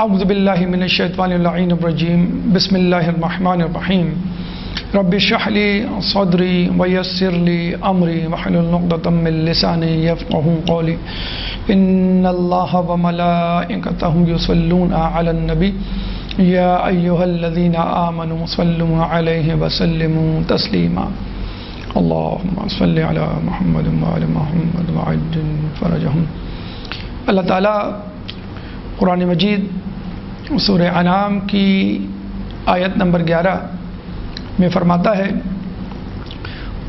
اعوذ باللہ من الشیطان اللعین الرجیم بسم اللہ الرحمن الرحیم رب اشرح لی صدری ویسر لی امری واحلل عقدۃ من لسانی یفقہوا قولی ان اللہ وملائکتہ یصلون علی النبی یا ایہا الذین آمنوا صلوا علیہ وسلموا تسلیما اللہم صل علی محمد وعلی محمد وعجل فرجہم۔ اللہ تعالیٰ قرآن مجید سورہ انعام کی آیت نمبر 11 میں فرماتا ہے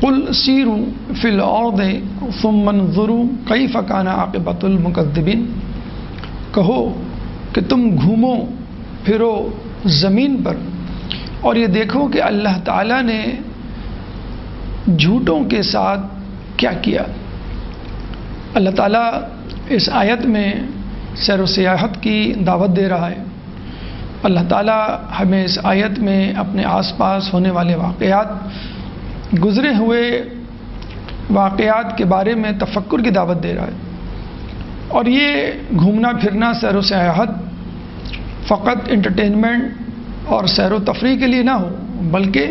قل سیروا فی الارض ثم انظروا کیف کان عاقبۃ المکذبین، کہو کہ تم گھومو پھرو زمین پر اور یہ دیکھو کہ اللہ تعالیٰ نے جھوٹوں کے ساتھ کیا کیا۔ اللہ تعالیٰ اس آیت میں سیر و سیاحت کی دعوت دے رہا ہے۔ اللہ تعالیٰ ہمیں اس آیت میں اپنے آس پاس ہونے والے واقعات، گزرے ہوئے واقعات کے بارے میں تفکر کی دعوت دے رہا ہے۔ اور یہ گھومنا پھرنا سیر و سیاحت فقط انٹرٹینمنٹ اور سیر و تفریح کے لیے نہ ہو، بلکہ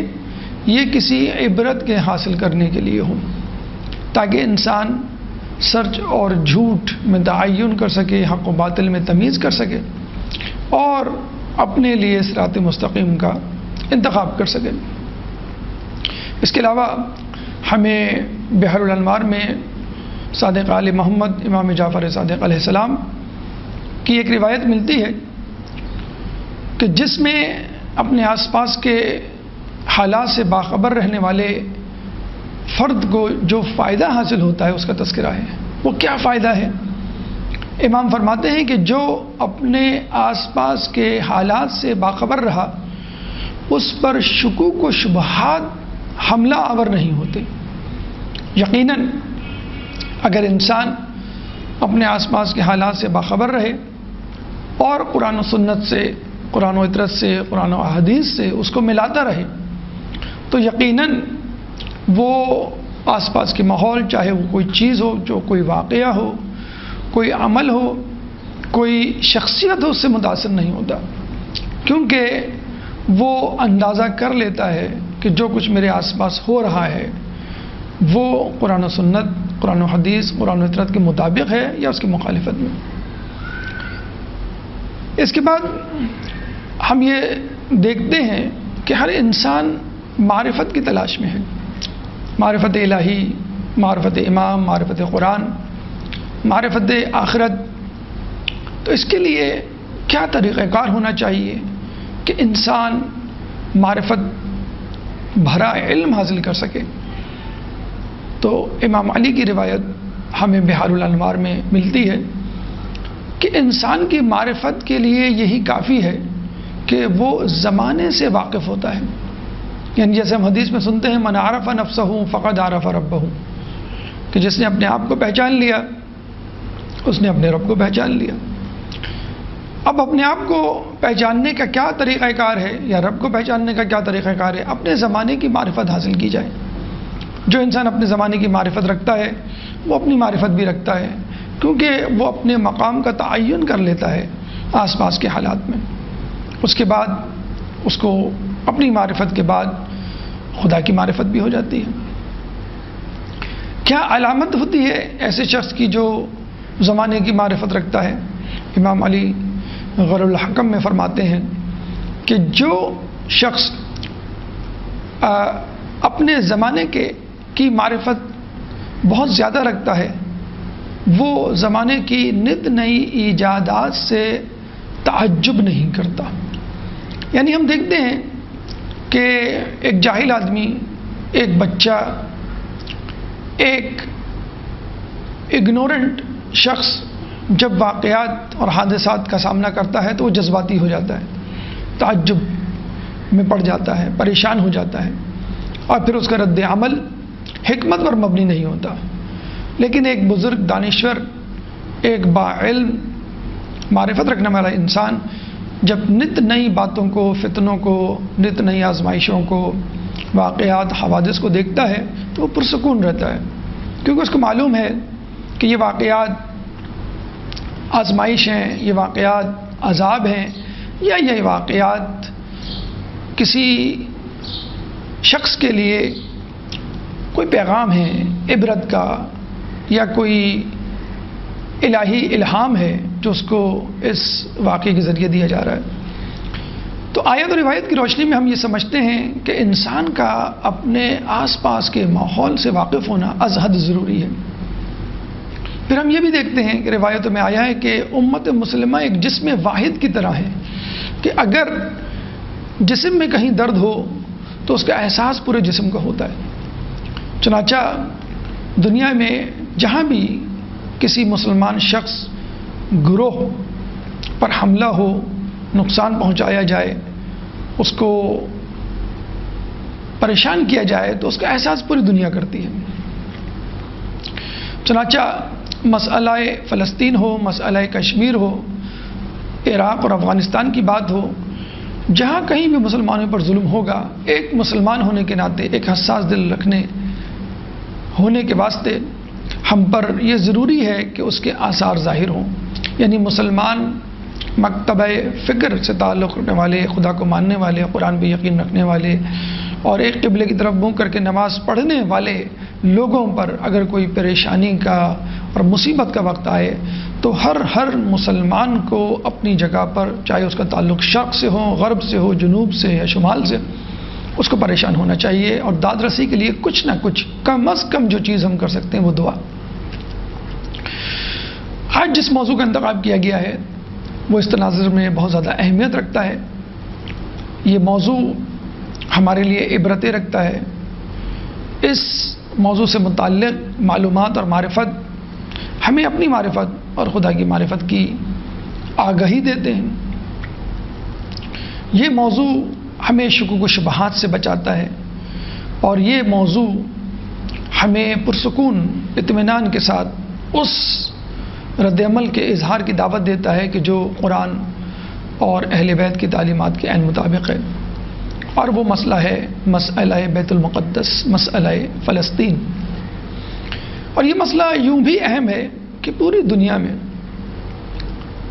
یہ کسی عبرت کے حاصل کرنے کے لیے ہو، تاکہ انسان سچ اور جھوٹ میں تعین کر سکے، حق و باطل میں تمیز کر سکے اور اپنے لیے صراط مستقیم کا انتخاب کر سکے۔ اس کے علاوہ ہمیں بحر الانوار میں صادق آل محمد امام جعفر صادق علیہ السلام کی ایک روایت ملتی ہے کہ جس میں اپنے آس پاس کے حالات سے باخبر رہنے والے فرد کو جو فائدہ حاصل ہوتا ہے اس کا تذکرہ ہے۔ وہ کیا فائدہ ہے؟ امام فرماتے ہیں کہ جو اپنے آس پاس کے حالات سے باخبر رہا اس پر شکوک و شبہات حملہ آور نہیں ہوتے۔ یقیناً اگر انسان اپنے آس پاس کے حالات سے باخبر رہے اور قرآن و سنت سے، قرآن و اطرت سے، قرآن و احادیث سے اس کو ملاتا رہے تو یقیناً وہ آس پاس کے ماحول، چاہے وہ کوئی چیز ہو، جو کوئی واقعہ ہو، کوئی عمل ہو، کوئی شخصیت ہو، اس سے متاثر نہیں ہوتا، کیونکہ وہ اندازہ کر لیتا ہے کہ جو کچھ میرے آس پاس ہو رہا ہے وہ قرآن و سنت، قرآن و حدیث، قرآن و اطرت کے مطابق ہے یا اس کی مخالفت میں۔ اس کے بعد ہم یہ دیکھتے ہیں کہ ہر انسان معرفت کی تلاش میں ہے، معرفت الہی، معرفت امام، معرفت قرآن، معرفت آخرت۔ تو اس کے لیے کیا طریقہ کار ہونا چاہیے کہ انسان معرفت بھرا علم حاصل کر سکے؟ تو امام علی کی روایت ہمیں بحار الانوار میں ملتی ہے کہ انسان کی معرفت کے لیے یہی کافی ہے کہ وہ زمانے سے واقف ہوتا ہے۔ یعنی جیسے ہم حدیث میں سنتے ہیں من عرف نفسہ فقد عرف ربہ، کہ جس نے اپنے آپ کو پہچان لیا اس نے اپنے رب کو پہچان لیا۔ اب اپنے آپ کو پہچاننے کا کیا طریقہ کار ہے یا رب کو پہچاننے کا کیا طریقہ کار ہے؟ اپنے زمانے کی معرفت حاصل کی جائے۔ جو انسان اپنے زمانے کی معرفت رکھتا ہے وہ اپنی معرفت بھی رکھتا ہے، کیونکہ وہ اپنے مقام کا تعین کر لیتا ہے آس پاس کے حالات میں۔ اس کے بعد اس کو اپنی معرفت کے بعد خدا کی معرفت بھی ہو جاتی ہے۔ کیا علامت ہوتی ہے ایسے شخص کی جو زمانے کی معرفت رکھتا ہے؟ امام علی غر الحکم میں فرماتے ہیں کہ جو شخص اپنے زمانے کی معرفت بہت زیادہ رکھتا ہے وہ زمانے کی نت نئی ایجادات سے تعجب نہیں کرتا۔ یعنی ہم دیکھتے ہیں کہ ایک جاہل آدمی، ایک بچہ، ایک اگنورنٹ شخص جب واقعات اور حادثات کا سامنا کرتا ہے تو وہ جذباتی ہو جاتا ہے، تعجب میں پڑ جاتا ہے، پریشان ہو جاتا ہے، اور پھر اس کا رد عمل حکمت پر مبنی نہیں ہوتا۔ لیکن ایک بزرگ دانشور، ایک باعلم معرفت رکھنے والا انسان جب نت نئی باتوں کو، فتنوں کو، نت نئی آزمائشوں کو، واقعات، حوادث کو دیکھتا ہے تو وہ پرسکون رہتا ہے، کیونکہ اس کو معلوم ہے کہ یہ واقعات آزمائش ہیں، یہ واقعات عذاب ہیں، یا یہ واقعات کسی شخص کے لیے کوئی پیغام ہے عبرت کا، یا کوئی الہی الہام ہے جو اس کو اس واقعے کے ذریعے دیا جا رہا ہے۔ تو آیت اور روایت کی روشنی میں ہم یہ سمجھتے ہیں کہ انسان کا اپنے آس پاس کے ماحول سے واقف ہونا از حد ضروری ہے۔ پھر ہم یہ بھی دیکھتے ہیں کہ روایتوں میں آیا ہے کہ امت مسلمہ ایک جسم واحد کی طرح ہے، کہ اگر جسم میں کہیں درد ہو تو اس کا احساس پورے جسم کا ہوتا ہے۔ چنانچہ دنیا میں جہاں بھی کسی مسلمان شخص گروہ پر حملہ ہو، نقصان پہنچایا جائے، اس کو پریشان کیا جائے، تو اس کا احساس پوری دنیا کرتی ہے۔ چنانچہ مسئلہ فلسطین ہو، مسئلہ کشمیر ہو، عراق اور افغانستان کی بات ہو، جہاں کہیں بھی مسلمانوں پر ظلم ہوگا، ایک مسلمان ہونے کے ناطے، ایک حساس دل رکھنے ہونے کے واسطے ہم پر یہ ضروری ہے کہ اس کے آثار ظاہر ہوں۔ یعنی مسلمان مکتبہ فکر سے تعلق رکھنے والے، خدا کو ماننے والے، قرآن پہ یقین رکھنے والے، اور ایک قبلے کی طرف منہ کر کے نماز پڑھنے والے لوگوں پر اگر کوئی پریشانی کا اور مصیبت کا وقت آئے تو ہر مسلمان کو اپنی جگہ پر، چاہے اس کا تعلق شرق سے ہو، غرب سے ہو، جنوب سے یا شمال سے، اس کو پریشان ہونا چاہیے، اور داد رسی کے لیے کچھ نہ کچھ، کم از کم جو چیز ہم کر سکتے ہیں وہ دعا۔ آج جس موضوع کا انتخاب کیا گیا ہے وہ اس تناظر میں بہت زیادہ اہمیت رکھتا ہے۔ یہ موضوع ہمارے لیے عبرتیں رکھتا ہے۔ اس موضوع سے متعلق معلومات اور معرفت ہمیں اپنی معرفت اور خدا کی معرفت کی آگہی دیتے ہیں۔ یہ موضوع ہمیں شکوک و شبہات سے بچاتا ہے، اور یہ موضوع ہمیں پرسکون اطمینان کے ساتھ اس رد عمل کے اظہار کی دعوت دیتا ہے کہ جو قرآن اور اہل بیت کی تعلیمات کے عین مطابق ہے، اور وہ مسئلہ ہے مسئلہ بیت المقدس، مسئلہ فلسطین۔ اور یہ مسئلہ یوں بھی اہم ہے کہ پوری دنیا میں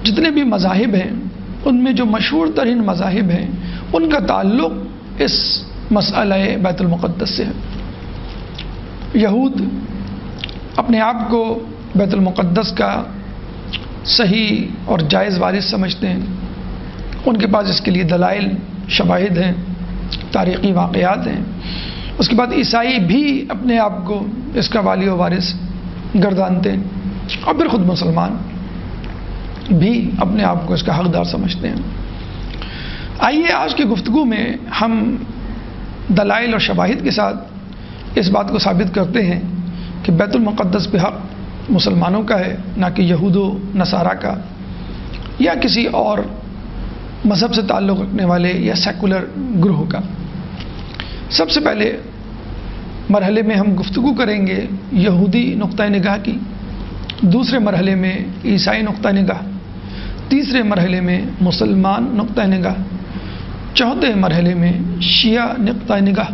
جتنے بھی مذاہب ہیں، ان میں جو مشہور ترین مذاہب ہیں، ان کا تعلق اس مسئلہ بیت المقدس سے ہے۔ یہود اپنے آپ کو بیت المقدس کا صحیح اور جائز وارث سمجھتے ہیں، ان کے پاس اس کے لیے دلائل، شواہد ہیں، تاریخی واقعات ہیں۔ اس کے بعد عیسائی بھی اپنے آپ کو اس کا والی و وارث گردانتے ہیں، اور پھر خود مسلمان بھی اپنے آپ کو اس کا حقدار سمجھتے ہیں۔ آئیے آج کی گفتگو میں ہم دلائل اور شواہد کے ساتھ اس بات کو ثابت کرتے ہیں کہ بیت المقدس پہ حق مسلمانوں کا ہے، نہ کہ یہود و نصارہ کا، یا کسی اور مذہب سے تعلق رکھنے والے یا سیکولر گروہ کا۔ سب سے پہلے مرحلے میں ہم گفتگو کریں گے یہودی نقطہ نگاہ کی، دوسرے مرحلے میں عیسائی نقطہ نگاہ، تیسرے مرحلے میں مسلمان نقطہ نگاہ، چوتھے مرحلے میں شیعہ نقطہ نگاہ،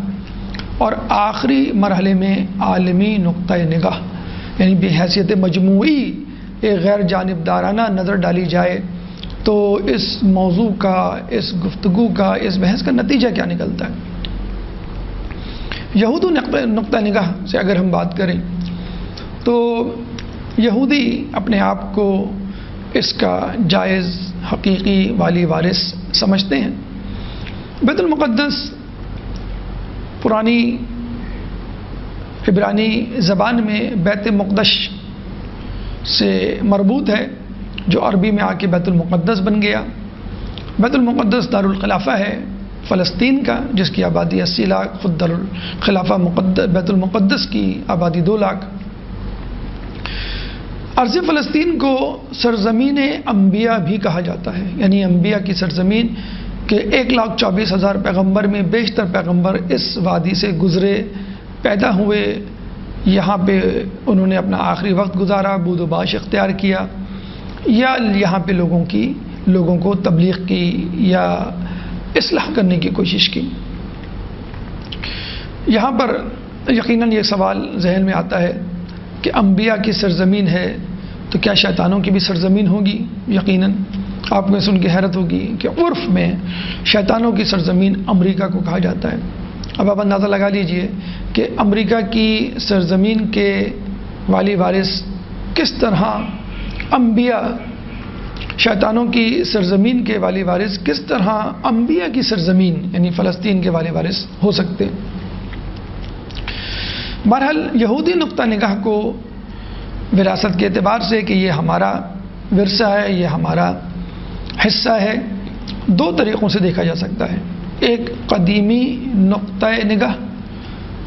اور آخری مرحلے میں عالمی نقطہ نگاہ۔ یعنی بحیثیت مجموعی ایک غیر جانبدارانہ نظر ڈالی جائے تو اس موضوع کا، اس گفتگو کا، اس بحث کا نتیجہ کیا نکلتا ہے۔ یہودی نقطہ نگاہ سے اگر ہم بات کریں تو یہودی اپنے آپ کو اس کا جائز، حقیقی والی وارث سمجھتے ہیں۔ بیت المقدس پرانی عبرانی زبان میں بیت مقدس سے مربوط ہے، جو عربی میں آ کے بیت المقدس بن گیا۔ بیت المقدس دارالخلافہ ہے فلسطین کا، جس کی آبادی 80 لاکھ، خود دارالخلافہ بیت المقدس کی آبادی 2 لاکھ۔ ارض فلسطین کو سرزمین انبیاء بھی کہا جاتا ہے، یعنی انبیاء کی سرزمین، کہ 1,24,000 پیغمبر میں بیشتر پیغمبر اس وادی سے گزرے، پیدا ہوئے، یہاں پہ انہوں نے اپنا آخری وقت گزارا، بود و باش اختیار کیا، یا یہاں پہ لوگوں کو تبلیغ کی یا اصلاح کرنے کی کوشش کی۔ یہاں پر یقیناً یہ سوال ذہن میں آتا ہے کہ انبیاء کی سرزمین ہے تو کیا شیطانوں کی بھی سرزمین ہوگی؟ یقیناً آپ کو سن کے حیرت ہوگی کہ عرف میں شیطانوں کی سرزمین امریکہ کو کہا جاتا ہے۔ اب آپ اندازہ لگا لیجئے کہ امریکہ کی سرزمین کے والی وارث کس طرح انبیاء، شیطانوں کی سرزمین کے والی وارث کس طرح انبیاء کی سرزمین یعنی فلسطین کے والی وارث ہو سکتے۔ بہرحال یہودی نقطہ نگاہ کو وراثت کے اعتبار سے کہ یہ ہمارا ورثہ ہے، یہ ہمارا حصہ ہے، دو طریقوں سے دیکھا جا سکتا ہے، ایک قدیمی نقطہ نگاہ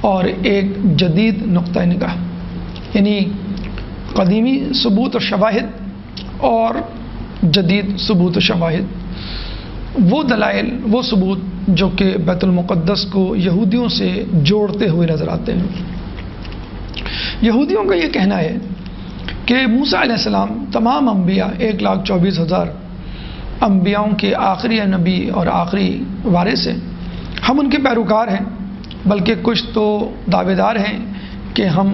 اور ایک جدید نقطہ نگاہ، یعنی قدیمی ثبوت و شواہد اور جدید ثبوت و شواہد، وہ دلائل، وہ ثبوت جو کہ بیت المقدس کو یہودیوں سے جوڑتے ہوئے نظر آتے ہیں۔ یہودیوں کا یہ کہنا ہے کہ موسیٰ علیہ السلام تمام انبیاء 1,24,000 انبیاؤں کے آخری نبی اور آخری وارث ہیں، ہم ان کے پیروکار ہیں، بلکہ کچھ تو دعوے دار ہیں کہ ہم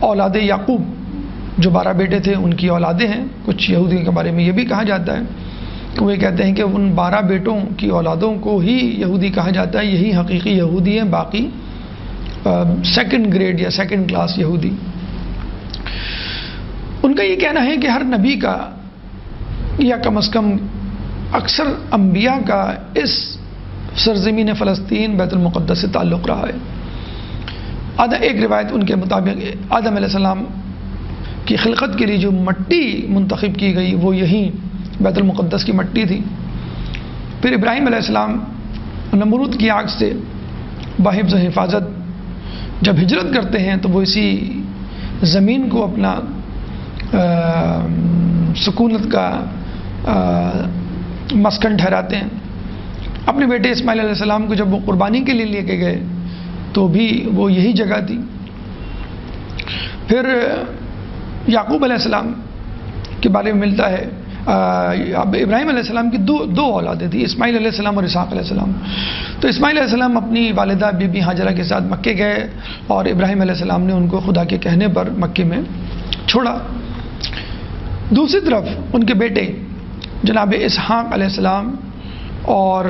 اولاد یعقوب جو 12 بیٹے تھے ان کی اولادیں ہیں۔ کچھ یہودیوں کے بارے میں یہ بھی کہا جاتا ہے کہ وہ کہتے ہیں کہ ان 12 بیٹوں کی اولادوں کو ہی یہودی کہا جاتا ہے، یہی حقیقی یہودی ہیں، باقی سیکنڈ گریڈ یا سیکنڈ کلاس یہودی۔ ان کا یہ کہنا ہے کہ ہر نبی کا یا کم از کم اکثر انبیاء کا اس سرزمین فلسطین بیت المقدس سے تعلق رہا ہے۔ ایک روایت ان کے مطابق آدم علیہ السلام کی خلقت کے لیے جو مٹی منتخب کی گئی وہ یہی بیت المقدس کی مٹی تھی۔ پھر ابراہیم علیہ السلام نمرود کی آگ سے بحفظ و حفاظت جب ہجرت کرتے ہیں تو وہ اسی زمین کو اپنا سکونت کا مسکن ٹھہراتے ہیں۔ اپنے بیٹے اسماعیل علیہ السلام کو جب وہ قربانی کے لیے لے کے گئے تو بھی وہ یہی جگہ تھی۔ پھر یعقوب علیہ السلام کے بارے میں ملتا ہے، ابراہیم علیہ السلام کی دو اولادیں تھیں، اسماعیل علیہ السلام اور اسحاق علیہ السلام۔ تو اسماعیل علیہ السلام اپنی والدہ بی بی ہاجرہ کے ساتھ مکے گئے اور ابراہیم علیہ السلام نے ان کو خدا کے کہنے پر مکے میں چھوڑا۔ دوسری طرف ان کے بیٹے جناب اسحاق علیہ السلام اور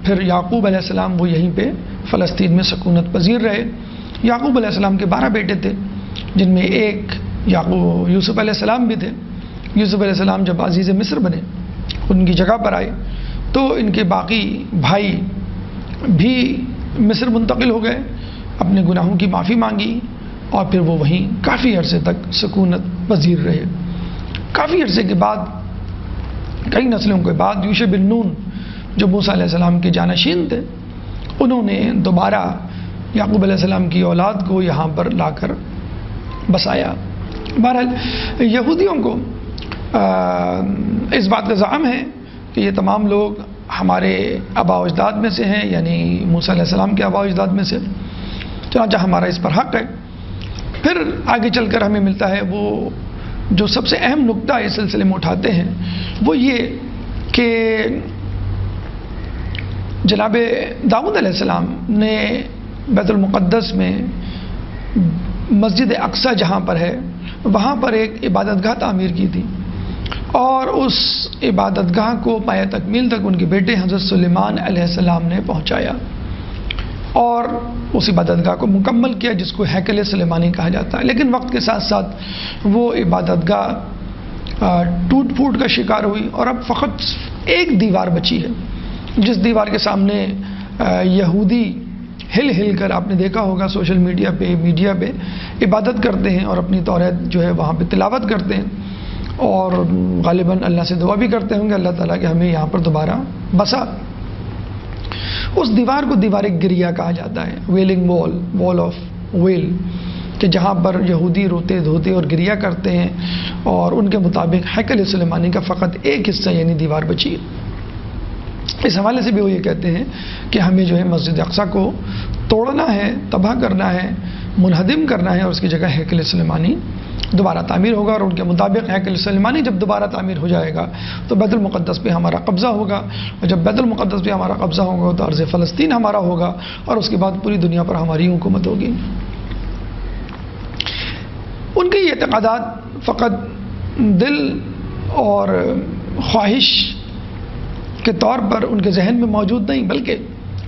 پھر یعقوب علیہ السلام وہ یہیں پہ فلسطین میں سکونت پذیر رہے۔ یعقوب علیہ السلام کے 12 بیٹے تھے، جن میں ایک یوسف علیہ السلام بھی تھے۔ یوسف علیہ السلام جب عزیز مصر بنے، ان کی جگہ پر آئے، تو ان کے باقی بھائی بھی مصر منتقل ہو گئے، اپنے گناہوں کی معافی مانگی اور پھر وہ وہیں کافی عرصے تک سکونت پذیر رہے۔ کافی عرصے کے بعد، کئی نسلوں کے بعد، یوشع بن نون جو موسیٰ علیہ السلام کے جانشین تھے، انہوں نے دوبارہ یعقوب علیہ السلام کی اولاد کو یہاں پر لا کر بسایا۔ بہرحال یہودیوں کو اس بات کا زعم ہے کہ یہ تمام لوگ ہمارے آباء و اجداد میں سے ہیں، یعنی موسیٰ علیہ السلام کے آباء و اجداد میں سے، چنانچہ ہمارا اس پر حق ہے۔ پھر آگے چل کر ہمیں ملتا ہے وہ جو سب سے اہم نقطہ اس سلسلے میں اٹھاتے ہیں، وہ یہ کہ جناب داؤد علیہ السلام نے بیت المقدس میں مسجد اقصی جہاں پر ہے وہاں پر ایک عبادت گاہ تعمیر کی تھی، اور اس عبادت گاہ کو پایہ تکمیل تک ان کے بیٹے حضرت سلیمان علیہ السلام نے پہنچایا اور اس عبادت گاہ کو مکمل کیا، جس کو ہیکل سلیمانی کہا جاتا ہے۔ لیکن وقت کے ساتھ ساتھ وہ عبادت گاہ ٹوٹ پھوٹ کا شکار ہوئی اور اب فقط ایک دیوار بچی ہے، جس دیوار کے سامنے یہودی ہل ہل کر، آپ نے دیکھا ہوگا سوشل میڈیا پہ عبادت کرتے ہیں اور اپنی توریت جو ہے وہاں پہ تلاوت کرتے ہیں، اور غالباً اللہ سے دعا بھی کرتے ہوں گے اللہ تعالیٰ کہ ہمیں یہاں پر دوبارہ بسا۔ اس دیوار کو دیوار گریہ کہا جاتا ہے، ویلنگ وال آف ویل، کہ جہاں پر یہودی روتے دھوتے اور گریہ کرتے ہیں، اور ان کے مطابق ہیکل سلیمانی کا فقط ایک حصہ یعنی دیوار بچی ہے۔ اس حوالے سے بھی وہ یہ کہتے ہیں کہ ہمیں جو ہے مسجد اقصی کو توڑنا ہے، تباہ کرنا ہے، منہدم کرنا ہے، اور اس کی جگہ ہیکل سلیمانی دوبارہ تعمیر ہوگا، اور ان کے مطابق ہیکل سلیمانی جب دوبارہ تعمیر ہو جائے گا تو بیت المقدس پہ ہمارا قبضہ ہوگا، اور جب بیت المقدس پہ ہمارا قبضہ ہوگا تو ارض فلسطین ہمارا ہوگا، اور اس کے بعد پوری دنیا پر ہماری حکومت ہوگی۔ ان کے یہ اعتقادات فقط دل اور خواہش کے طور پر ان کے ذہن میں موجود نہیں، بلکہ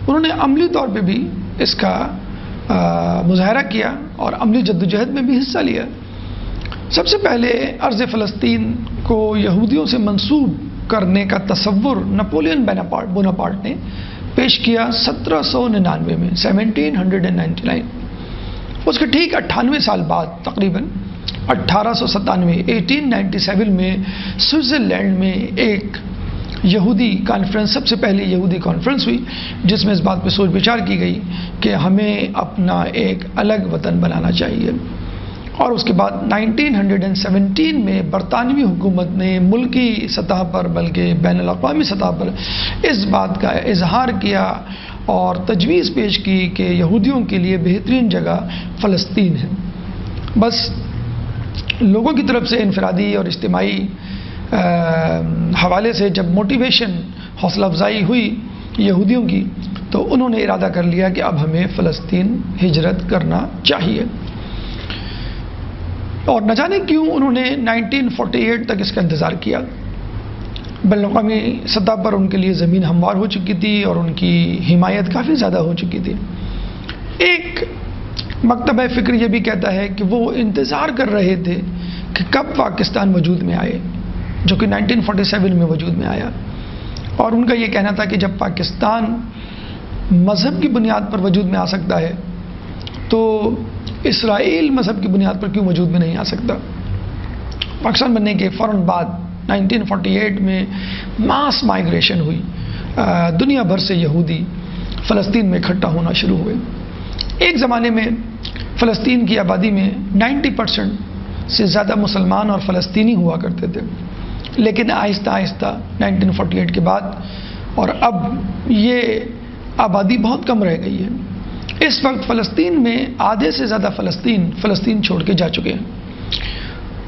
انہوں نے عملی طور پہ بھی اس کا مظاہرہ کیا اور عملی جدوجہد میں بھی حصہ لیا۔ سب سے پہلے ارض فلسطین کو یہودیوں سے منسوب کرنے کا تصور نپولین بوناپارٹ نے پیش کیا 1799 میں 1799۔ اس کے ٹھیک 98 سال بعد تقریباً 1897 میں سوئٹزرلینڈ میں ایک یہودی کانفرنس، سب سے پہلی یہودی کانفرنس ہوئی، جس میں اس بات پہ سوچ بچار کی گئی کہ ہمیں اپنا ایک الگ وطن بنانا چاہیے۔ اور اس کے بعد 1917 میں برطانوی حکومت نے ملکی سطح پر بلکہ بین الاقوامی سطح پر اس بات کا اظہار کیا اور تجویز پیش کی کہ یہودیوں کے لیے بہترین جگہ فلسطین ہے۔ بس لوگوں کی طرف سے انفرادی اور اجتماعی حوالے سے جب موٹیویشن، حوصلہ افزائی ہوئی یہودیوں کی، تو انہوں نے ارادہ کر لیا کہ اب ہمیں فلسطین ہجرت کرنا چاہیے۔ اور نہ جانے کیوں انہوں نے 1948 تک اس کا انتظار کیا۔ بین الاقوامی سطح پر ان کے لیے زمین ہموار ہو چکی تھی اور ان کی حمایت کافی زیادہ ہو چکی تھی۔ ایک مکتبہ فکر یہ بھی کہتا ہے کہ وہ انتظار کر رہے تھے کہ کب پاکستان وجود میں آئے، جو کہ 1947 میں وجود میں آیا۔ اور ان کا یہ کہنا تھا کہ جب پاکستان مذہب کی بنیاد پر وجود میں آ سکتا ہے تو اسرائیل مذہب کی بنیاد پر کیوں وجود میں نہیں آ سکتا۔ پاکستان بننے کے فوراً بعد 1948 میں ماس مائیگریشن ہوئی، دنیا بھر سے یہودی فلسطین میں اکٹھا ہونا شروع ہوئے۔ ایک زمانے میں فلسطین کی آبادی میں 90% سے زیادہ مسلمان اور فلسطینی ہوا کرتے تھے، لیکن آہستہ آہستہ 1948 کے بعد اور اب یہ آبادی بہت کم رہ گئی ہے۔ اس وقت فلسطین میں آدھے سے زیادہ فلسطین چھوڑ کے جا چکے ہیں،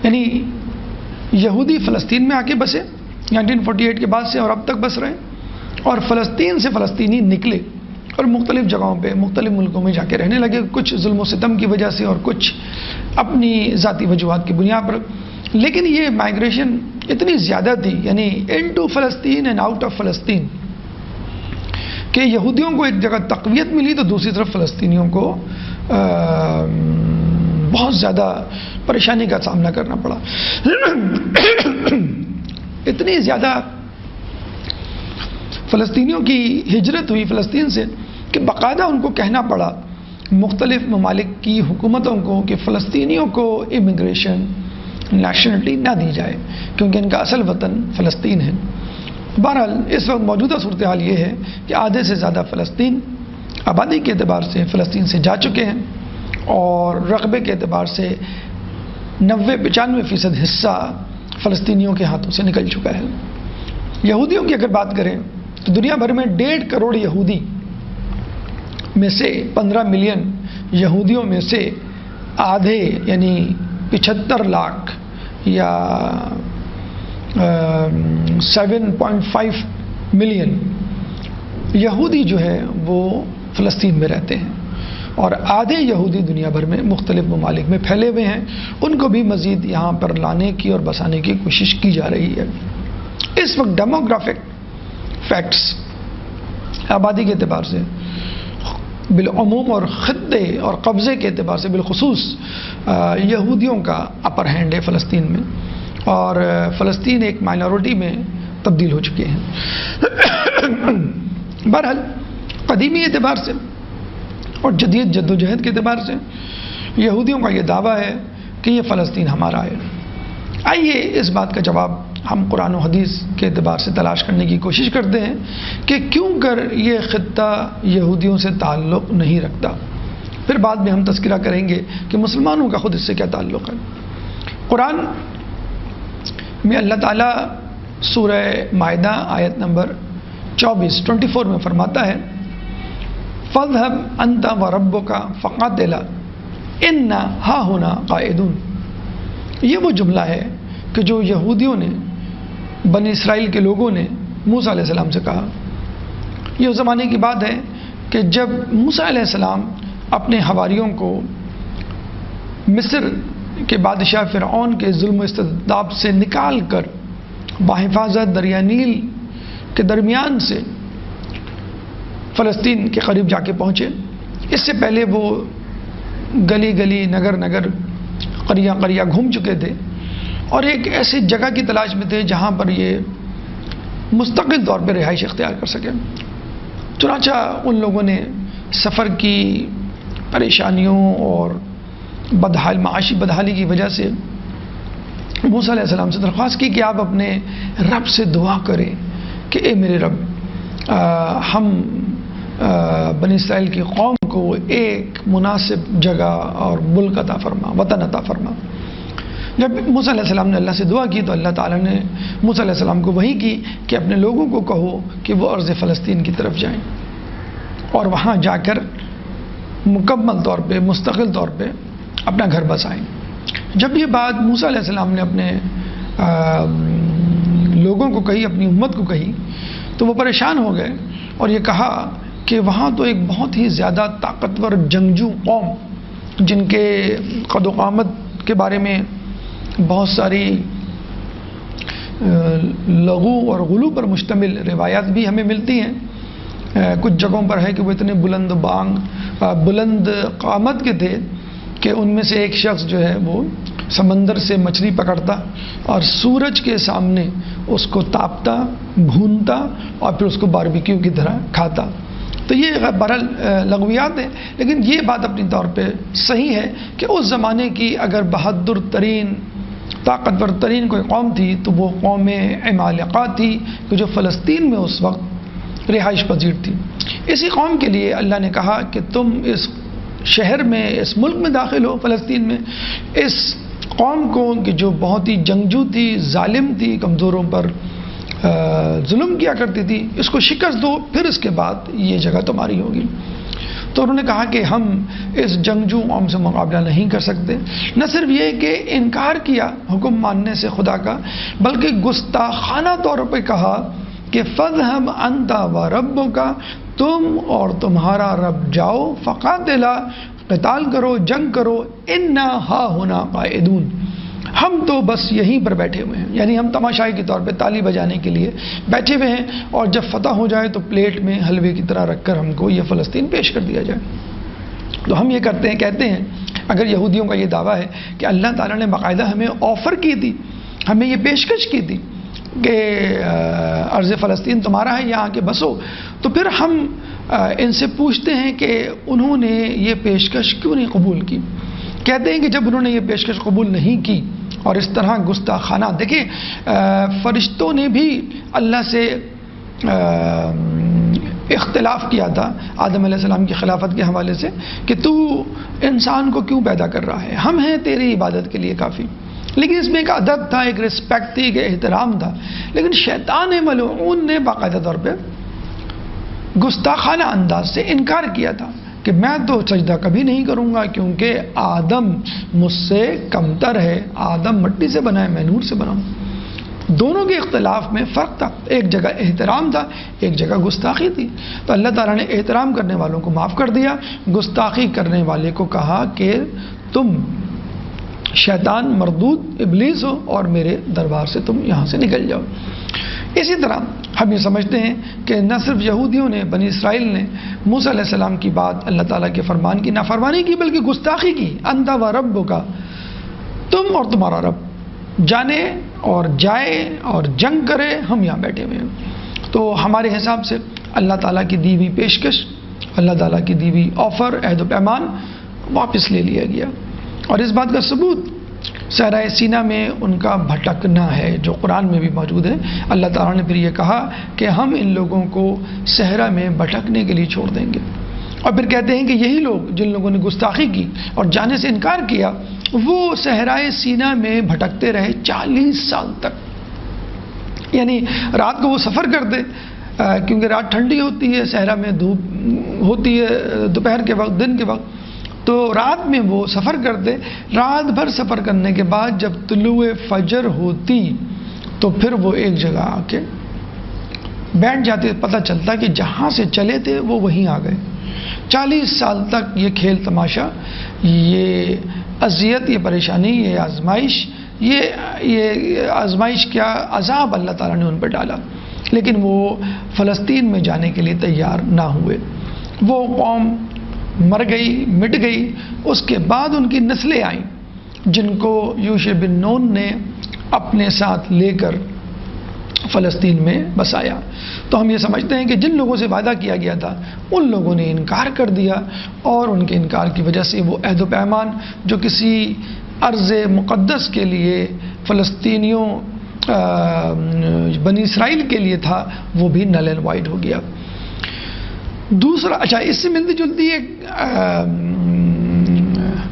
یعنی یہودی فلسطین میں آ کے بسے 1948 کے بعد سے اور اب تک بس رہے، اور فلسطین سے فلسطینی نکلے اور مختلف جگہوں پہ مختلف ملکوں میں جا کے رہنے لگے، کچھ ظلم و ستم کی وجہ سے اور کچھ اپنی ذاتی وجوہات کی بنیاد پر۔ لیکن یہ مائیگریشن اتنی زیادہ تھی، یعنی انٹو فلسطین اینڈ آؤٹ آف فلسطین، کہ یہودیوں کو ایک جگہ تقویت ملی تو دوسری طرف فلسطینیوں کو بہت زیادہ پریشانی کا سامنا کرنا پڑا۔ اتنی زیادہ فلسطینیوں کی ہجرت ہوئی فلسطین سے کہ باقاعدہ ان کو کہنا پڑا مختلف ممالک کی حکومتوں کو کہ فلسطینیوں کو امیگریشن نیشنلٹی نہ دی جائے، کیونکہ ان کا اصل وطن فلسطین ہے۔ بہرحال اس وقت موجودہ صورتحال یہ ہے کہ آدھے سے زیادہ فلسطین آبادی کے اعتبار سے فلسطین سے جا چکے ہیں اور رقبے کے اعتبار سے 90-95% حصہ فلسطینیوں کے ہاتھوں سے نکل چکا ہے۔ یہودیوں کی اگر بات کریں تو دنیا بھر میں 1.5 کروڑ یہودی میں سے 15 ملین یہودیوں میں سے آدھے یعنی 75 لاکھ یا 7.5 ملین یہودی جو ہے وہ فلسطین میں رہتے ہیں، اور آدھے یہودی دنیا بھر میں مختلف ممالک میں پھیلے ہوئے ہیں۔ ان کو بھی مزید یہاں پر لانے کی اور بسانے کی کوشش کی جا رہی ہے۔ اس وقت ڈیموگرافک فیکٹس آبادی کے اعتبار سے بالعموم اور خطے اور قبضے کے اعتبار سے بالخصوص یہودیوں کا اپر ہینڈ ہے فلسطین میں، اور فلسطین ایک مائنورٹی میں تبدیل ہو چکے ہیں۔ بہرحال قدیمی اعتبار سے اور جدید جدوجہد کے اعتبار سے یہودیوں کا یہ دعویٰ ہے کہ یہ فلسطین ہمارا ہے۔ آئیے اس بات کا جواب ہم قرآن و حدیث کے اعتبار سے تلاش کرنے کی کوشش کرتے ہیں کہ کیوں کر یہ خطہ یہودیوں سے تعلق نہیں رکھتا۔ پھر بعد میں ہم تذکرہ کریں گے کہ مسلمانوں کا خود اس سے کیا تعلق ہے۔ قرآن میں اللہ تعالیٰ سورہ مائدہ آیت نمبر 24 میں فرماتا ہے فَاذْهَبْ أَنْتَ وَرَبُّكَ فَقَاتِلَا إِنَّا هَاهُنَا قَاعِدُونَ۔ یہ وہ جملہ ہے کہ جو یہودیوں نے، بنی اسرائیل کے لوگوں نے موسیٰ علیہ السلام سے کہا۔ یہ اس زمانے کی بات ہے کہ جب موسیٰ علیہ السلام اپنے حواریوں کو مصر کہ بادشاہ فرعون کے ظلم و استبداد سے نکال کر بحفاظت دریا نیل کے درمیان سے فلسطین کے قریب جا کے پہنچے۔ اس سے پہلے وہ گلی گلی نگر نگر قریہ قریہ گھوم چکے تھے اور ایک ایسی جگہ کی تلاش میں تھے جہاں پر یہ مستقل طور پہ رہائش اختیار کر سکیں۔ چنانچہ ان لوگوں نے سفر کی پریشانیوں اور معاشی بدحالی کی وجہ سے موسیٰ علیہ السلام سے درخواست کی کہ آپ اپنے رب سے دعا کریں کہ اے میرے رب، ہم بنی اسرائیل کی قوم کو ایک مناسب جگہ اور ملک عطا فرما، وطن عطا فرما۔ جب موسیٰ علیہ السلام نے اللہ سے دعا کی تو اللہ تعالیٰ نے موسیٰ علیہ السلام کو وحی کی کہ اپنے لوگوں کو کہو کہ وہ ارض فلسطین کی طرف جائیں اور وہاں جا کر مکمل طور پہ مستقل طور پہ اپنا گھر بسائیں۔ جب یہ بات موسیٰ علیہ السلام نے اپنے لوگوں کو کہی، اپنی امت کو کہی، تو وہ پریشان ہو گئے اور یہ کہا کہ وہاں تو ایک بہت ہی زیادہ طاقتور جنگجو قوم، جن کے قد و قامت کے بارے میں بہت ساری لغو اور غلو پر مشتمل روایات بھی ہمیں ملتی ہیں۔ کچھ جگہوں پر ہے کہ وہ اتنے بلند قامت کے تھے کہ ان میں سے ایک شخص جو ہے وہ سمندر سے مچھلی پکڑتا اور سورج کے سامنے اس کو تاپتا، بھونتا اور پھر اس کو باربیکیو کی طرح کھاتا۔ تو یہ بہرحال لغویات ہیں، لیکن یہ بات اپنی طور پہ صحیح ہے کہ اس زمانے کی اگر بہادر ترین، طاقتور ترین کوئی قوم تھی تو وہ قوم عمالقہ تھی کہ جو فلسطین میں اس وقت رہائش پذیر تھی۔ اسی قوم کے لیے اللہ نے کہا کہ تم اس شہر میں، اس ملک میں داخل ہو، فلسطین میں، اس قوم کو کہ جو بہت ہی جنگجو تھی، ظالم تھی، کمزوروں پر ظلم کیا کرتی تھی، اس کو شکست دو، پھر اس کے بعد یہ جگہ تمہاری ہوگی۔ تو انہوں نے کہا کہ ہم اس جنگجو قوم سے مقابلہ نہیں کر سکتے۔ نہ صرف یہ کہ انکار کیا حکم ماننے سے خدا کا، بلکہ گستاخانہ طور پہ کہا کہ فَاذْهَبْ أَنْتَ وَرَبُّكَ، تم اور تمہارا رب جاؤ، فقاتلا، قتال کرو، جنگ کرو، اِنَّا هَاهُنَا قَاعِدُونَ، ہم تو بس یہیں پر بیٹھے ہوئے ہیں، یعنی ہم تماشائی کے طور پہ تالی بجانے کے لیے بیٹھے ہوئے ہیں، اور جب فتح ہو جائے تو پلیٹ میں حلوے کی طرح رکھ کر ہم کو یہ فلسطین پیش کر دیا جائے۔ تو ہم یہ کرتے ہیں، کہتے ہیں، اگر یہودیوں کا یہ دعویٰ ہے کہ اللہ تعالیٰ نے باقاعدہ ہمیں آفر کی تھی، ہمیں یہ پیشکش کی تھی کہ ارض فلسطین تمہارا ہے، یہاں کے بسو، تو پھر ہم ان سے پوچھتے ہیں کہ انہوں نے یہ پیشکش کیوں نہیں قبول کی۔ کہتے ہیں کہ جب انہوں نے یہ پیشکش قبول نہیں کی اور اس طرح گستاخانہ، دیکھیں فرشتوں نے بھی اللہ سے اختلاف کیا تھا آدم علیہ السلام کی خلافت کے حوالے سے کہ تو انسان کو کیوں پیدا کر رہا ہے، ہم ہیں تیری عبادت کے لیے کافی، لیکن اس میں ایک ادب تھا، ایک رسپیکٹ تھی، ایک احترام تھا۔ لیکن شیطان ملعون نے باقاعدہ طور پہ گستاخانہ انداز سے انکار کیا تھا کہ میں تو سجدہ کبھی نہیں کروں گا، کیونکہ آدم مجھ سے کمتر ہے، آدم مٹی سے بنا ہے، میں نور سے بنا ہوں۔ دونوں کے اختلاف میں فرق تھا، ایک جگہ احترام تھا، ایک جگہ گستاخی تھی۔ تو اللہ تعالیٰ نے احترام کرنے والوں کو معاف کر دیا، گستاخی کرنے والے کو کہا کہ تم شیطان مردود ابلیس ہو اور میرے دربار سے تم یہاں سے نکل جاؤ۔ اسی طرح ہم یہ سمجھتے ہیں کہ نہ صرف یہودیوں نے، بنی اسرائیل نے موسیٰ علیہ السلام کی بات، اللہ تعالیٰ کے فرمان کی نافرمانی کی، بلکہ گستاخی کی۔ انت و ربک، تم اور تمہارا رب جانے اور جائے اور جنگ کرے، ہم یہاں بیٹھے ہوئے ہیں۔ تو ہمارے حساب سے اللہ تعالیٰ کی دی ہوئی پیشکش، اللہ تعالیٰ کی دی ہوئی آفر، عہد و پیمان واپس لے لیا گیا، اور اس بات کا ثبوت صحرائے سینا میں ان کا بھٹکنا ہے جو قرآن میں بھی موجود ہے۔ اللہ تعالیٰ نے پھر یہ کہا کہ ہم ان لوگوں کو صحرا میں بھٹکنے کے لیے چھوڑ دیں گے، اور پھر کہتے ہیں کہ یہی لوگ جن لوگوں نے گستاخی کی اور جانے سے انکار کیا، وہ صحرائے سینا میں بھٹکتے رہے 40 سال تک، یعنی رات کو وہ سفر کرتے کیونکہ رات ٹھنڈی ہوتی ہے، صحرا میں دھوپ ہوتی ہے دوپہر کے وقت، دن کے وقت، تو رات میں وہ سفر کرتے، رات بھر سفر کرنے کے بعد جب طلوع فجر ہوتی تو پھر وہ ایک جگہ آ کے بیٹھ جاتے، پتہ چلتا کہ جہاں سے چلے تھے وہ وہیں آ گئے۔ 40 سال تک یہ کھیل تماشا، یہ اذیت، یہ پریشانی، یہ آزمائش، یہ آزمائش کیا عذاب اللہ تعالیٰ نے ان پہ ڈالا، لیکن وہ فلسطین میں جانے کے لیے تیار نہ ہوئے۔ وہ قوم مر گئی، مٹ گئی۔ اس کے بعد ان کی نسلیں آئیں جن کو یوشع بن نون نے اپنے ساتھ لے کر فلسطین میں بسایا۔ تو ہم یہ سمجھتے ہیں کہ جن لوگوں سے وعدہ کیا گیا تھا ان لوگوں نے انکار کر دیا، اور ان کے انکار کی وجہ سے وہ عہد و پیمان جو کسی ارض مقدس کے لیے فلسطینیوں بنی اسرائیل کے لیے تھا وہ بھی نل اینڈ وائڈ ہو گیا۔ دوسرا، اچھا، اس سے ملتی جلتی ایک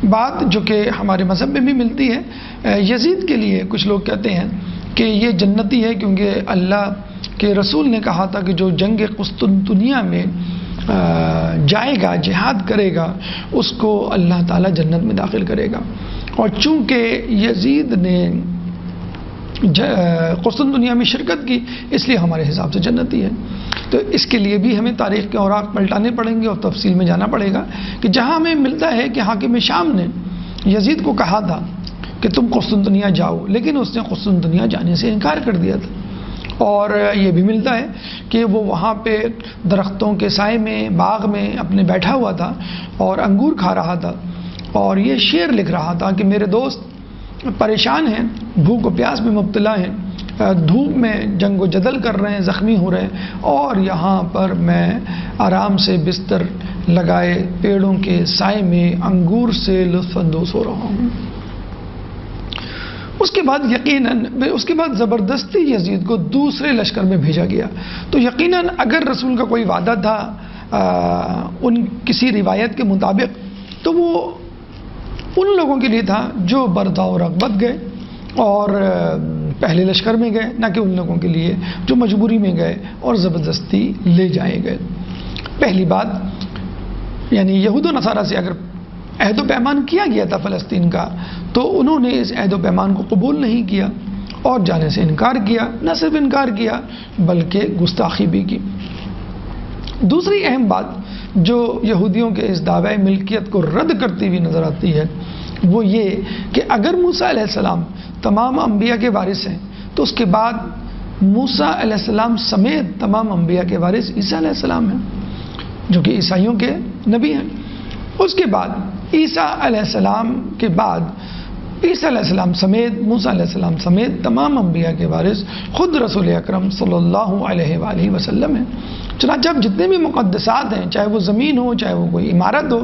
بات جو کہ ہمارے مذہب میں بھی ملتی ہے، یزید کے لیے کچھ لوگ کہتے ہیں کہ یہ جنتی ہے کیونکہ اللہ کے رسول نے کہا تھا کہ جو جنگ قسطنطنیہ میں جائے گا، جہاد کرے گا، اس کو اللہ تعالیٰ جنت میں داخل کرے گا، اور چونکہ یزید نے قسطنطنیہ میں شرکت کی اس لیے ہمارے حساب سے جنتی ہے۔ تو اس کے لیے بھی ہمیں تاریخ کے اوراق پلٹانے پڑیں گے اور تفصیل میں جانا پڑے گا کہ جہاں ہمیں ملتا ہے کہ حاکم شام نے یزید کو کہا تھا کہ تم قسطنطنیہ جاؤ، لیکن اس نے قسطنطنیہ جانے سے انکار کر دیا تھا، اور یہ بھی ملتا ہے کہ وہ وہاں پہ درختوں کے سائے میں، باغ میں اپنے بیٹھا ہوا تھا اور انگور کھا رہا تھا، اور یہ شعر لکھ رہا تھا کہ میرے دوست پریشان ہیں، بھوک و پیاس میں مبتلا ہیں، دھوپ میں جنگ و جدل کر رہے ہیں، زخمی ہو رہے ہیں، اور یہاں پر میں آرام سے بستر لگائے پیڑوں کے سائے میں انگور سے لطف اندوز ہو رہا ہوں۔ اس کے بعد زبردستی یزید کو دوسرے لشکر میں بھیجا گیا۔ تو یقیناً اگر رسول کا کوئی وعدہ تھا کسی روایت کے مطابق، تو وہ ان لوگوں کے لیے تھا جو بردا و رغبت گئے اور پہلے لشکر میں گئے، نہ کہ ان لوگوں کے لیے جو مجبوری میں گئے اور زبردستی لے جائے گئے۔ پہلی بات یعنی یہود و نصارہ سے اگر عہد و پیمان کیا گیا تھا فلسطین کا، تو انہوں نے اس عہد و پیمان کو قبول نہیں کیا اور جانے سے انکار کیا، نہ صرف انکار کیا بلکہ گستاخی بھی کی۔ دوسری اہم بات جو یہودیوں کے اس دعوی ملکیت کو رد کرتی ہوئی نظر آتی ہے وہ یہ کہ اگر موسیٰ علیہ السلام تمام انبیاء کے وارث ہیں تو اس کے بعد موسیٰ علیہ السلام سمیت تمام انبیاء کے وارث عیسیٰ علیہ السلام ہیں جو کہ عیسائیوں کے نبی ہیں۔ اس کے بعد عیسیٰ علیہ السلام کے بعد عیسیٰ علیہ السلام سمیت موسیٰ علیہ السلام سمیت تمام انبیاء کے وارث خود رسول اکرم صلی اللہ علیہ وآلہ وسلم ہیں۔ چنانچہ اب جتنے بھی مقدسات ہیں، چاہے وہ زمین ہو، چاہے وہ کوئی عمارت ہو،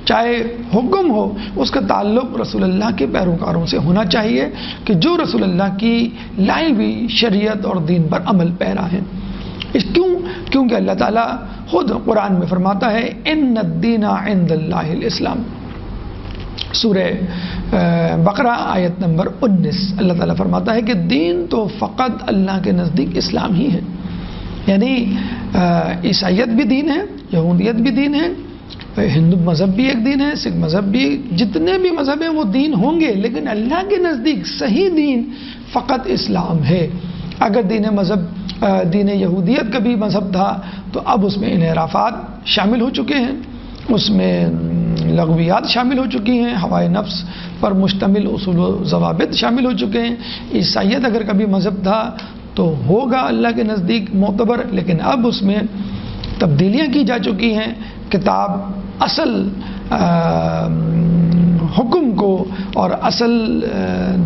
چاہے حکم ہو، اس کا تعلق رسول اللہ کے پیروکاروں سے ہونا چاہیے کہ جو رسول اللہ کی لائی ہوئی شریعت اور دین پر عمل پیرا ہیں۔ کیونکہ اللہ تعالیٰ خود قرآن میں فرماتا ہے ان الدین عند اللہ الاسلام، سورہ بقرہ آیت نمبر 19، اللہ تعالیٰ فرماتا ہے کہ دین تو فقط اللہ کے نزدیک اسلام ہی ہے۔ یعنی عیسائیت بھی دین ہے، یہودیت بھی دین ہے، ہندو مذہب بھی ایک دین ہے، سکھ مذہب بھی، جتنے بھی مذہب ہیں وہ دین ہوں گے، لیکن اللہ کے نزدیک صحیح دین فقط اسلام ہے۔ اگر دین یہودیت کا بھی مذہب تھا تو اب اس میں انحرافات شامل ہو چکے ہیں، اس میں لغویات شامل ہو چکی ہیں، ہوائے نفس پر مشتمل اصول و ضوابط شامل ہو چکے ہیں۔ عیسائیت اگر کبھی مذہب تھا تو ہوگا اللہ کے نزدیک معتبر، لیکن اب اس میں تبدیلیاں کی جا چکی ہیں، کتاب اصل حکم کو اور اصل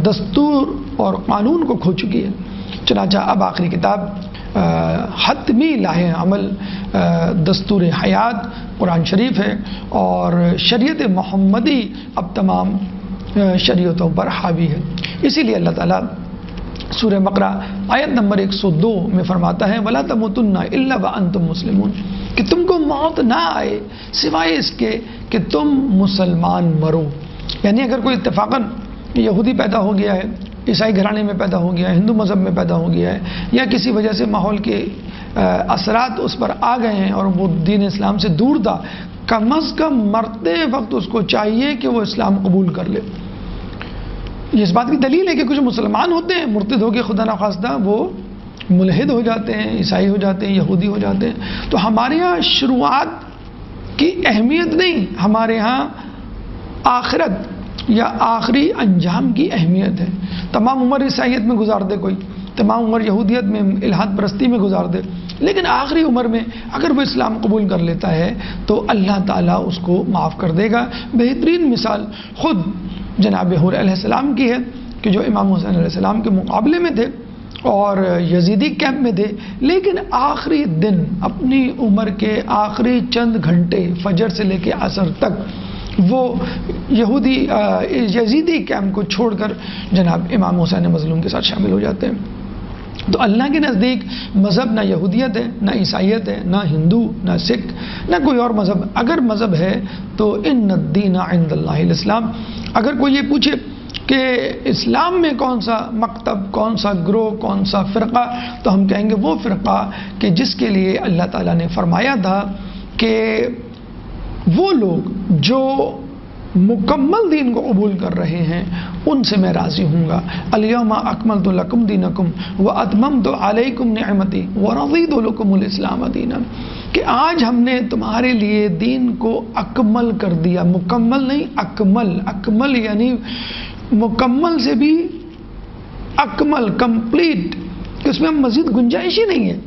دستور اور قانون کو کھو چکی ہے۔ چنانچہ اب آخری کتاب حتمی لاہ عمل دستور حیات قرآن شریف ہے، اور شریعت محمدی اب تمام شریعتوں پر حاوی ہے۔ اسی لیے اللہ تعالیٰ سورہ بقرہ آیت نمبر 102 میں فرماتا ہے وَلَا تَمُوتُنَّ إِلَّا وَأَنْتُمْ مُسْلِمُونَ، کہ تم کو موت نہ آئے سوائے اس کے کہ تم مسلمان مرو۔ یعنی اگر کوئی اتفاقاً یہودی پیدا ہو گیا ہے، عیسائی گھرانے میں پیدا ہو گیا ہے، ہندو مذہب میں پیدا ہو گیا ہے، یا کسی وجہ سے ماحول کے اثرات اس پر آ گئے ہیں اور وہ دین اسلام سے دور تھا، کم از کم مرتے وقت اس کو چاہیے کہ وہ اسلام قبول کر لے۔ یہ اس بات کی دلیل ہے کہ کچھ مسلمان ہوتے ہیں مرتد ہو کے خدا نخواستہ وہ ملحد ہو جاتے ہیں، عیسائی ہو جاتے ہیں، یہودی ہو جاتے ہیں۔ تو ہمارے یہاں شروعات کی اہمیت نہیں، ہمارے ہاں آخرت یا آخری انجام کی اہمیت ہے۔ تمام عمر عیسائیت میں گزار دے کوئی، تمام عمر یہودیت میں، الہات پرستی میں گزار دے، لیکن آخری عمر میں اگر وہ اسلام قبول کر لیتا ہے تو اللہ تعالیٰ اس کو معاف کر دے گا۔ بہترین مثال خود جناب حور علیہ السلام کی ہے کہ جو امام حسین علیہ السلام کے مقابلے میں تھے اور یزیدی کیمپ میں تھے، لیکن آخری دن اپنی عمر کے آخری چند گھنٹے فجر سے لے کے عصر تک وہ یزیدی کیمپ کو چھوڑ کر جناب امام حسین مظلوم کے ساتھ شامل ہو جاتے ہیں۔ تو اللہ کے نزدیک مذہب نہ یہودیت ہے، نہ عیسائیت ہے، نہ ہندو، نہ سکھ، نہ کوئی اور مذہب۔ اگر مذہب ہے تو ان الدین عند اللہ الاسلام۔ اگر کوئی یہ پوچھے کہ اسلام میں کون سا مکتب، کون سا گروہ، کون سا فرقہ، تو ہم کہیں گے وہ فرقہ کہ جس کے لیے اللہ تعالیٰ نے فرمایا تھا کہ وہ لوگ جو مکمل دین کو قبول کر رہے ہیں ان سے میں راضی ہوں گا۔ الیوم اکملت لکم دینکم واتممت علیکم نعمتی ورضیت لکم الاسلام دینا، کہ آج ہم نے تمہارے لیے دین کو اکمل کر دیا۔ مکمل نہیں، اکمل۔ اکمل یعنی مکمل سے بھی اکمل، کمپلیٹ، کہ اس میں مزید گنجائش ہی نہیں ہے۔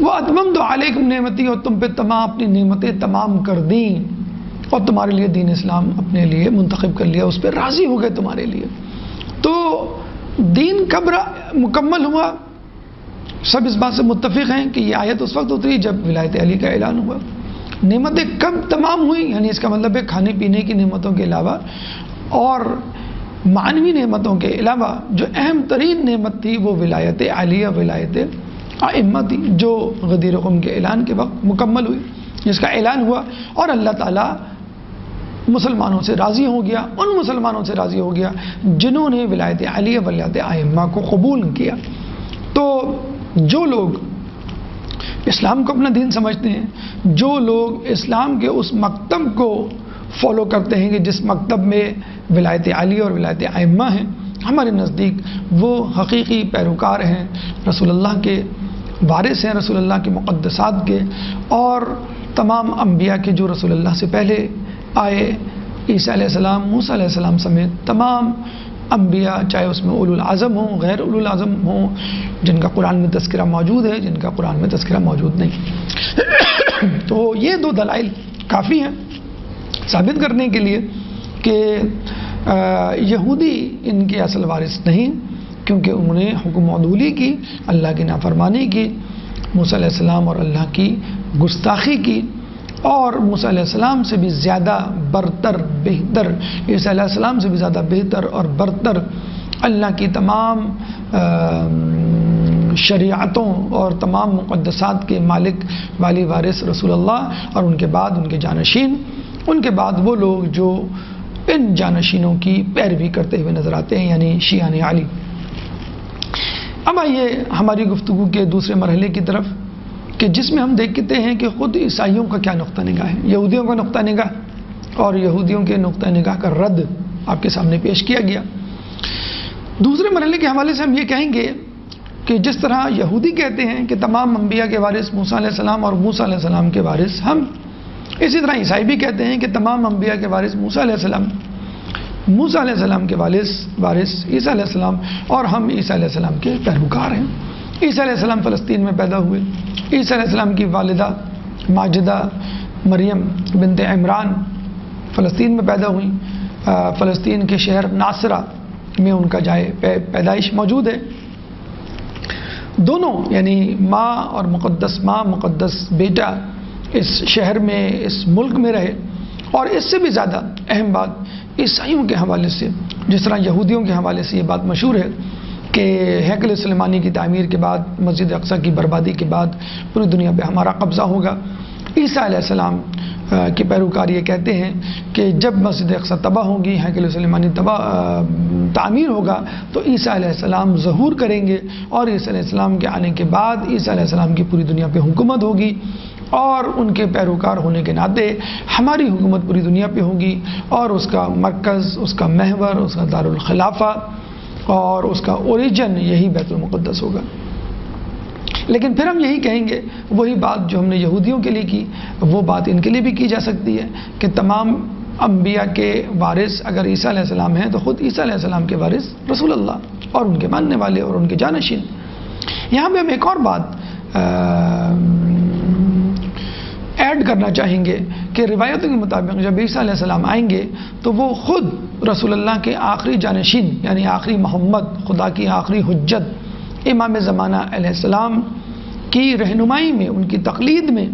واتممت علیکم نعمتی، اور تم پہ تمام اپنی نعمتیں تمام کر دیں اور تمہارے لیے دین اسلام اپنے لیے منتخب کر لیا، اس پہ راضی ہو گئے تمہارے لیے۔ تو دین کب مکمل ہوا؟ سب اس بات سے متفق ہیں کہ یہ آیت اس وقت اتری جب ولایت علی کا اعلان ہوا۔ نعمتیں کب تمام ہوئیں؟ یعنی اس کا مطلب ہے کھانے پینے کی نعمتوں کے علاوہ اور معنوی نعمتوں کے علاوہ جو اہم ترین نعمت تھی وہ ولایت علیہ، ولایت ائمہ تھی، جو غدیر قم کے اعلان کے وقت مکمل ہوئی، جس کا اعلان ہوا اور اللہ تعالیٰ مسلمانوں سے راضی ہو گیا، ان مسلمانوں سے راضی ہو گیا جنہوں نے ولایت علیہ ولایت ائمہ کو قبول کیا۔ تو جو لوگ اسلام کو اپنا دین سمجھتے ہیں، جو لوگ اسلام کے اس مکتب کو فالو کرتے ہیں کہ جس مکتب میں ولایت علی اور ولایت ائمہ ہیں، ہمارے نزدیک وہ حقیقی پیروکار ہیں، رسول اللہ کے وارث ہیں، رسول اللہ کے مقدسات کے، اور تمام انبیاء کے جو رسول اللہ سے پہلے آئے، عیسیٰ علیہ السلام، موسیٰ علیہ السلام سمیت تمام انبیاء، چاہے اس میں اولو العزم ہوں، غیر اولو العزم ہوں، جن کا قرآن میں تذکرہ موجود ہے، جن کا قرآن میں تذکرہ موجود نہیں۔ تو یہ دو دلائل کافی ہیں ثابت کرنے کے لیے کہ یہودی ان کے اصل وارث نہیں، کیونکہ انہوں نے حکم عدولی کی، اللہ کی نافرمانی کی، موسیٰ علیہ السلام اور اللہ کی گستاخی کی، اور موسیٰ علیہ السلام سے بھی زیادہ برتر، بہتر، عیسیٰ علیہ السلام سے بھی زیادہ بہتر اور برتر اللہ کی تمام شریعتوں اور تمام مقدسات کے مالک والی وارث رسول اللہ، اور ان کے بعد ان کے جانشین، ان کے بعد وہ لوگ جو ان جانشینوں کی پیروی کرتے ہوئے نظر آتے ہیں، یعنی شیعان علی۔ اب آئیے ہماری گفتگو کے دوسرے مرحلے کی طرف، کہ جس میں ہم دیکھتے ہیں کہ خود عیسائیوں کا کیا نقطہ نگاہ ہے، یہودیوں کا نقطہ نگاہ، اور یہودیوں کے نقطہ نگاہ کا رد آپ کے سامنے پیش کیا گیا۔ دوسرے مرحلے کے حوالے سے ہم یہ کہیں گے کہ جس طرح یہودی کہتے ہیں کہ تمام انبیاء کے وارث موسیٰ علیہ السلام اور موسیٰ علیہ السلام کے وارث ہم، اسی طرح عیسائی بھی کہتے ہیں کہ تمام انبیاء کے وارث موسیٰ علیہ السلام، موسیٰ علیہ السلام کے وارث عیسیٰ علیہ السلام، اور ہم عیسیٰ علیہ السلام کے پیروکار ہیں۔ عیسیٰ علیہ السلام فلسطین میں پیدا ہوئے، عیسیٰ علیہ السلام کی والدہ ماجدہ مریم بنت عمران فلسطین میں پیدا ہوئیں، فلسطین کے شہر ناصرہ میں ان کا جائے پیدائش موجود ہے۔ دونوں یعنی ماں اور مقدس ماں، مقدس بیٹا اس شہر میں، اس ملک میں رہے۔ اور اس سے بھی زیادہ اہم بات عیسائیوں کے حوالے سے، جس طرح یہودیوں کے حوالے سے یہ بات مشہور ہے کہ ہیکل سلیمانی کی تعمیر کے بعد، مسجد اقصیٰ کی بربادی کے بعد پوری دنیا پہ ہمارا قبضہ ہوگا۔ عیسیٰ علیہ السلام کے پیروکار یہ کہتے ہیں کہ جب مسجد اقصیٰ تباہ ہوگی، ہیکل سلیمانی تعمیر ہوگا، تو عیسیٰ علیہ السلام ظہور کریں گے، اور عیسیٰ علیہ السلام کے آنے کے بعد عیسیٰ علیہ السلام کی پوری دنیا پہ حکومت ہوگی، اور ان کے پیروکار ہونے کے ناطے ہماری حکومت پوری دنیا پہ ہوگی، اور اس کا مرکز، اس کا محور، اس کا دارالخلافہ اور اس کا اوریجن یہی بیت المقدس ہوگا۔ لیکن پھر ہم یہی کہیں گے وہی بات جو ہم نے یہودیوں کے لیے کی، وہ بات ان کے لیے بھی کی جا سکتی ہے کہ تمام انبیاء کے وارث اگر عیسیٰ علیہ السلام ہیں تو خود عیسیٰ علیہ السلام کے وارث رسول اللہ اور ان کے ماننے والے اور ان کے جانشین۔ یہاں پہ ہم ایک اور بات ایڈ کرنا چاہیں گے کہ روایتوں کے مطابق جب عیسیٰ علیہ السلام آئیں گے تو وہ خود رسول اللہ کے آخری جانشین یعنی آخری محمد، خدا کی آخری حجت امام زمانہ علیہ السلام کی رہنمائی میں، ان کی تقلید میں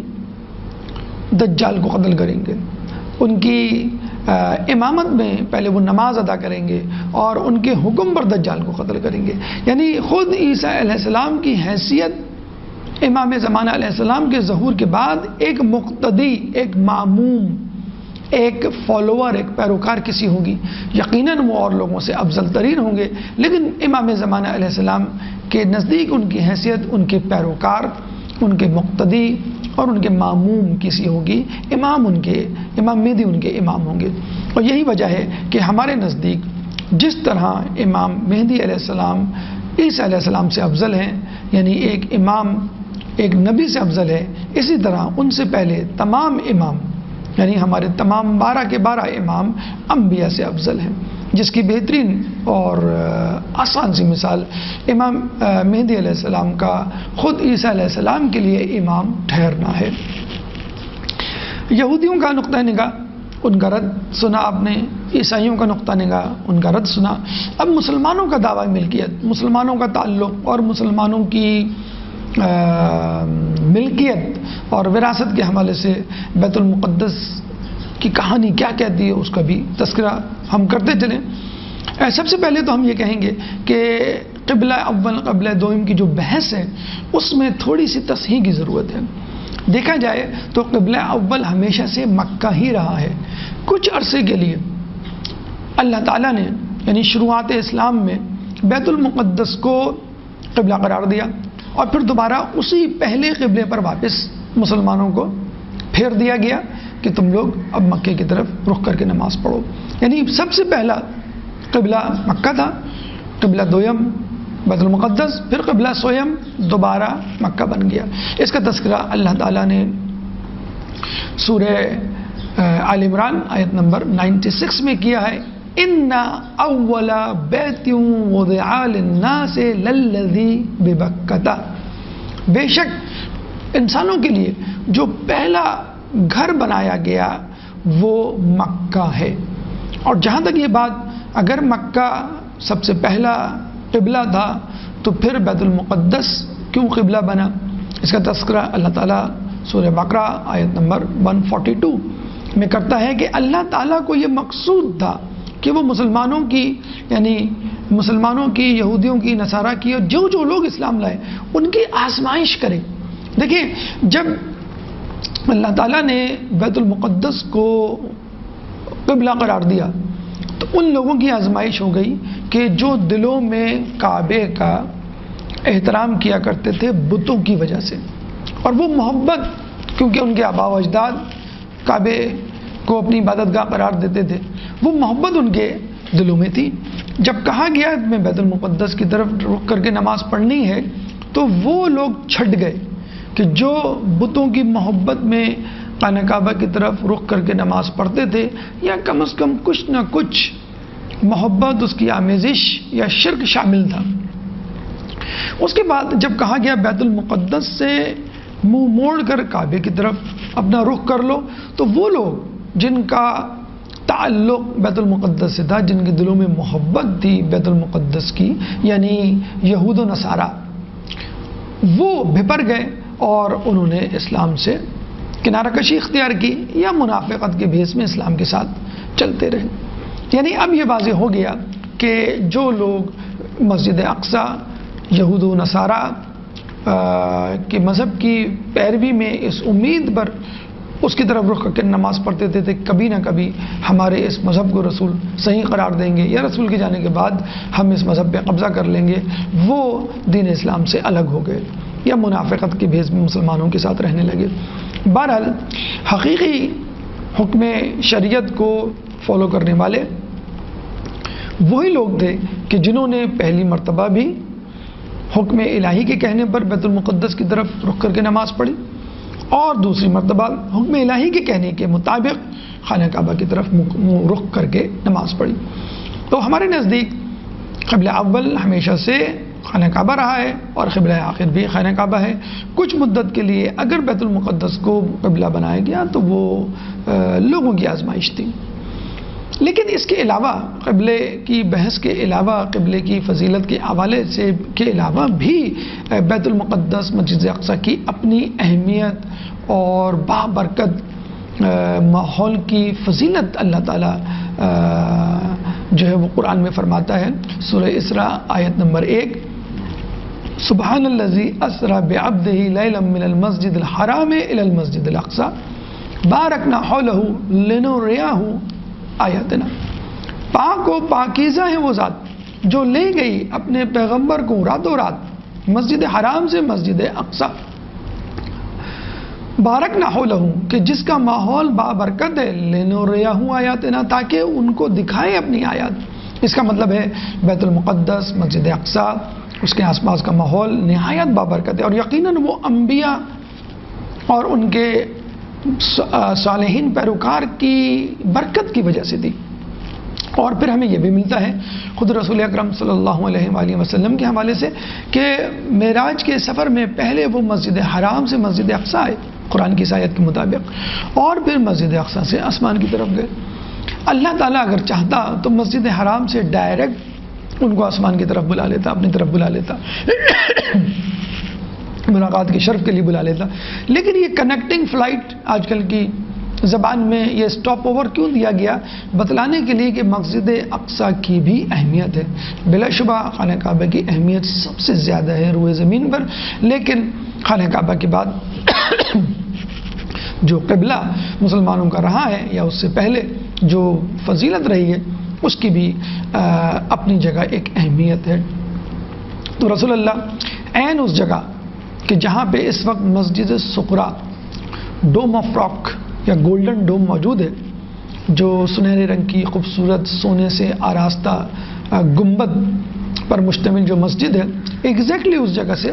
دجال کو قتل کریں گے۔ ان کی امامت میں پہلے وہ نماز ادا کریں گے اور ان کے حکم پر دجال کو قتل کریں گے۔ یعنی خود عیسیٰ علیہ السلام کی حیثیت امام زمانہ علیہ السلام کے ظہور کے بعد ایک مقتدی، ایک معموم، ایک فالوور، ایک پیروکار کسی ہوگی، یقیناً وہ اور لوگوں سے افضل ترین ہوں گے، لیکن امام زمانہ علیہ السلام کے نزدیک ان کی حیثیت ان کے پیروکار، ان کے مقتدی اور ان کے معموم کسی ہوگی، امام مہدی ان کے امام ہوں گے۔ اور یہی وجہ ہے کہ ہمارے نزدیک جس طرح امام مہدی علیہ السلام عیسیٰ علیہ السلام سے افضل ہیں، یعنی ایک امام ایک نبی سے افضل ہے، اسی طرح ان سے پہلے تمام امام یعنی ہمارے تمام 12 کے 12 امام انبیاء سے افضل ہیں، جس کی بہترین اور آسان سی مثال امام مہدی علیہ السلام کا خود عیسیٰ علیہ السلام کے لیے امام ٹھہرنا ہے۔ یہودیوں کا نقطہ نگاہ، ان کا رد سنا آپ نے، عیسائیوں کا نقطہ نگاہ، ان کا رد سنا۔ اب مسلمانوں کا دعویٰ ملکیت، مسلمانوں کا تعلق اور مسلمانوں کی ملکیت اور وراثت کے حوالے سے بیت المقدس کی کہانی کیا کہتی ہے اس کا بھی تذکرہ ہم کرتے چلیں۔ سب سے پہلے تو ہم یہ کہیں گے کہ قبلہ اول قبلہ دوم کی جو بحث ہے اس میں تھوڑی سی تصحیح کی ضرورت ہے۔ دیکھا جائے تو قبلہ اول ہمیشہ سے مکہ ہی رہا ہے۔ کچھ عرصے کے لیے اللہ تعالیٰ نے یعنی شروعات اسلام میں بیت المقدس کو قبلہ قرار دیا اور پھر دوبارہ اسی پہلے قبلے پر واپس مسلمانوں کو پھیر دیا گیا کہ تم لوگ اب مکے کی طرف رخ کر کے نماز پڑھو۔ یعنی سب سے پہلا قبلہ مکہ تھا، قبلہ دویم بیت المقدس، پھر قبلہ سویم دوبارہ مکہ بن گیا۔ اس کا تذکرہ اللہ تعالیٰ نے سورہ آل عمران آیت نمبر 96 میں کیا ہے، ان اول بیت وضع للناس للذی ببکۃ، بے شک انسانوں کے لیے جو پہلا گھر بنایا گیا وہ مکہ ہے۔ اور جہاں تک یہ بات اگر مکہ سب سے پہلا قبلہ تھا تو پھر بیت المقدس کیوں قبلہ بنا، اس کا تذکرہ اللہ تعالیٰ سورہ بقرہ آیت نمبر 142 میں کرتا ہے کہ اللہ تعالیٰ کو یہ مقصود تھا کہ وہ مسلمانوں کی یعنی مسلمانوں کی، یہودیوں کی، نصارہ کی اور جو جو لوگ اسلام لائے ان کی آزمائش کریں۔ دیکھیں جب اللہ تعالیٰ نے بیت المقدس کو قبلہ قرار دیا تو ان لوگوں کی آزمائش ہو گئی کہ جو دلوں میں کعبے کا احترام کیا کرتے تھے بتوں کی وجہ سے، اور وہ محبت کیونکہ ان کے آباء و اجداد کعبے کو اپنی عبادت گاہ قرار دیتے تھے، وہ محبت ان کے دلوں میں تھی۔ جب کہا گیا میں بیت المقدس کی طرف رخ کر کے نماز پڑھنی ہے تو وہ لوگ چھٹ گئے کہ جو بتوں کی محبت میں خانہ کعبہ کی طرف رخ کر کے نماز پڑھتے تھے یا کم از کم کچھ نہ کچھ محبت، اس کی آمیزش یا شرک شامل تھا۔ اس کے بعد جب کہا گیا بیت المقدس سے منہ موڑ کر کعبے کی طرف اپنا رخ کر لو، تو وہ لوگ جن کا تعلق بیت المقدس سے تھا، جن کے دلوں میں محبت تھی بیت المقدس کی یعنی یہود و نصارہ، وہ بھپر گئے اور انہوں نے اسلام سے کنارہ کشی اختیار کی یا منافقت کے بھیس میں اسلام کے ساتھ چلتے رہے۔ یعنی اب یہ واضح ہو گیا کہ جو لوگ مسجد اقصیٰ یہود و نصارہ کے مذہب کی پیروی میں اس امید پر اس کی طرف رخ کر کے نماز پڑھتے تھے کبھی نہ کبھی ہمارے اس مذہب کو رسول صحیح قرار دیں گے یا رسول کے جانے کے بعد ہم اس مذہب پہ قبضہ کر لیں گے، وہ دین اسلام سے الگ ہو گئے یا منافقت کے بھیس میں مسلمانوں کے ساتھ رہنے لگے۔ بہرحال حقیقی حکم شریعت کو فالو کرنے والے وہی لوگ تھے کہ جنہوں نے پہلی مرتبہ بھی حکم الہی کے کہنے پر بیت المقدس کی طرف رخ کر کے نماز پڑھی، اور دوسری مرتبہ حکم الہی کے کہنے کے مطابق خانہ کعبہ کی طرف رخ کر کے نماز پڑھی۔ تو ہمارے نزدیک قبلہ اول ہمیشہ سے خانہ کعبہ رہا ہے اور قبلہ آخر بھی خانہ کعبہ ہے۔ کچھ مدت کے لیے اگر بیت المقدس کو قبلہ بنایا گیا تو وہ لوگوں کی آزمائش تھی، لیکن اس کے علاوہ قبلے کی بحث کے علاوہ، قبلے کی فضیلت کے حوالے سے کے علاوہ بھی بیت المقدس مسجد اقصی کی اپنی اہمیت اور بابرکت ماحول کی فضیلت اللہ تعالیٰ جو ہے وہ قرآن میں فرماتا ہے۔ سورہ اسراء آیت نمبر 1، سبحان الذی اسری بعبدہ لیلا من المسجد الحرام الی المسجد الاقصی بارکنا حولہ لنریہ آیاتنا۔ پاک و پاکیزہ ہے وہ ذات جو لے گئی اپنے پیغمبر کو راتوں رات مسجد حرام سے مسجد اقصی، بارکنا حولہ کہ جس کا ماحول بابرکت ہے، لنریہ آیاتنا تاکہ ان کو دکھائے اپنی آیات۔ اس کا مطلب ہے بیت المقدس، مسجد اقصی، اس کے آس پاس کا ماحول نہایت بابرکت ہے، اور یقیناً وہ انبیاء اور ان کے صالحین پیروکار کی برکت کی وجہ سے تھی۔ اور پھر ہمیں یہ بھی ملتا ہے خود رسول اکرم صلی اللہ علیہ وآلہ وسلم کے حوالے سے کہ معراج کے سفر میں پہلے وہ مسجد حرام سے مسجد اقصی آئے قرآن کی آیت کے مطابق، اور پھر مسجد اقصی سے آسمان کی طرف گئے۔ اللہ تعالیٰ اگر چاہتا تو مسجد حرام سے ڈائریکٹ ان کو آسمان کی طرف بلا لیتا، اپنی طرف بلا لیتا، ملاقات کے شرف کے لیے بلا لیتا، لیکن یہ کنیکٹنگ فلائٹ آج کل کی زبان میں یہ سٹاپ اوور کیوں دیا گیا؟ بتلانے کے لیے کہ مسجد اقصی کی بھی اہمیت ہے۔ بلا شبہ خانہ کعبہ کی اہمیت سب سے زیادہ ہے روئے زمین پر، لیکن خانہ کعبہ کے بعد جو قبلہ مسلمانوں کا رہا ہے یا اس سے پہلے جو فضیلت رہی ہے اس کی بھی اپنی جگہ ایک اہمیت ہے۔ تو رسول اللہ عین اس جگہ کہ جہاں پہ اس وقت مسجد صغریٰ ڈوم آف راک یا گولڈن ڈوم موجود ہے، جو سنہرے رنگ کی خوبصورت سونے سے آراستہ گنبد پر مشتمل جو مسجد ہے، ایگزیکٹلی اس جگہ سے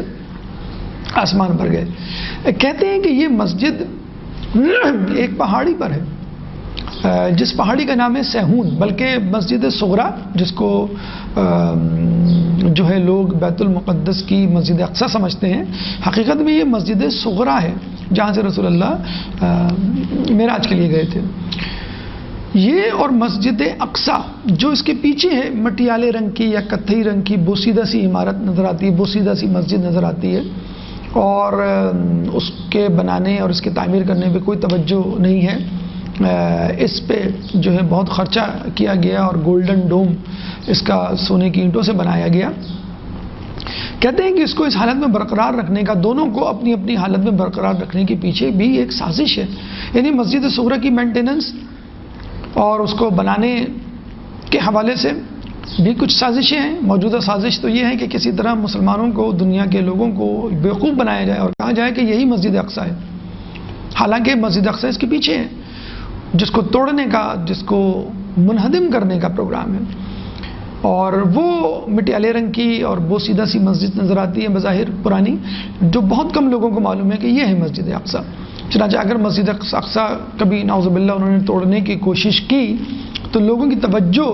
آسمان پر گئے۔ کہتے ہیں کہ یہ مسجد ایک پہاڑی پر ہے جس پہاڑی کا نام ہے سیہون، بلکہ مسجد صغریٰ جس کو جو ہے لوگ بیت المقدس کی مسجد اقصی سمجھتے ہیں، حقیقت میں یہ مسجد صغریٰ ہے جہاں سے رسول اللہ معراج کے لیے گئے تھے۔ یہ اور مسجد اقصی جو اس کے پیچھے ہے، مٹیالے رنگ کی یا کتھئی رنگ کی بوسیدہ سی عمارت نظر آتی ہے، بوسیدہ سی مسجد نظر آتی ہے، اور اس کے بنانے اور اس کے تعمیر کرنے پہ کوئی توجہ نہیں ہے۔ اس پہ جو ہے بہت خرچہ کیا گیا اور گولڈن ڈوم اس کا سونے کی اینٹوں سے بنایا گیا۔ کہتے ہیں کہ اس کو اس حالت میں برقرار رکھنے کا، دونوں کو اپنی اپنی حالت میں برقرار رکھنے کے پیچھے بھی ایک سازش ہے، یعنی مسجد صغریٰ کی مینٹیننس اور اس کو بنانے کے حوالے سے بھی کچھ سازشیں ہیں۔ موجودہ سازش تو یہ ہے کہ کسی طرح مسلمانوں کو، دنیا کے لوگوں کو بیوقوف بنایا جائے اور کہا جائے کہ یہی مسجد اقصی ہے، حالانکہ مسجد اقصی اس کے پیچھے ہے، جس کو توڑنے کا، جس کو منہدم کرنے کا پروگرام ہے۔ اور وہ مٹیالے رنگ کی اور بوسیدہ سی مسجد نظر آتی ہے بظاہر پرانی، جو بہت کم لوگوں کو معلوم ہے کہ یہ ہے مسجد اقصی۔ چنانچہ اگر مسجد اقصی کبھی نعوذ باللہ انہوں نے توڑنے کی کوشش کی تو لوگوں کی توجہ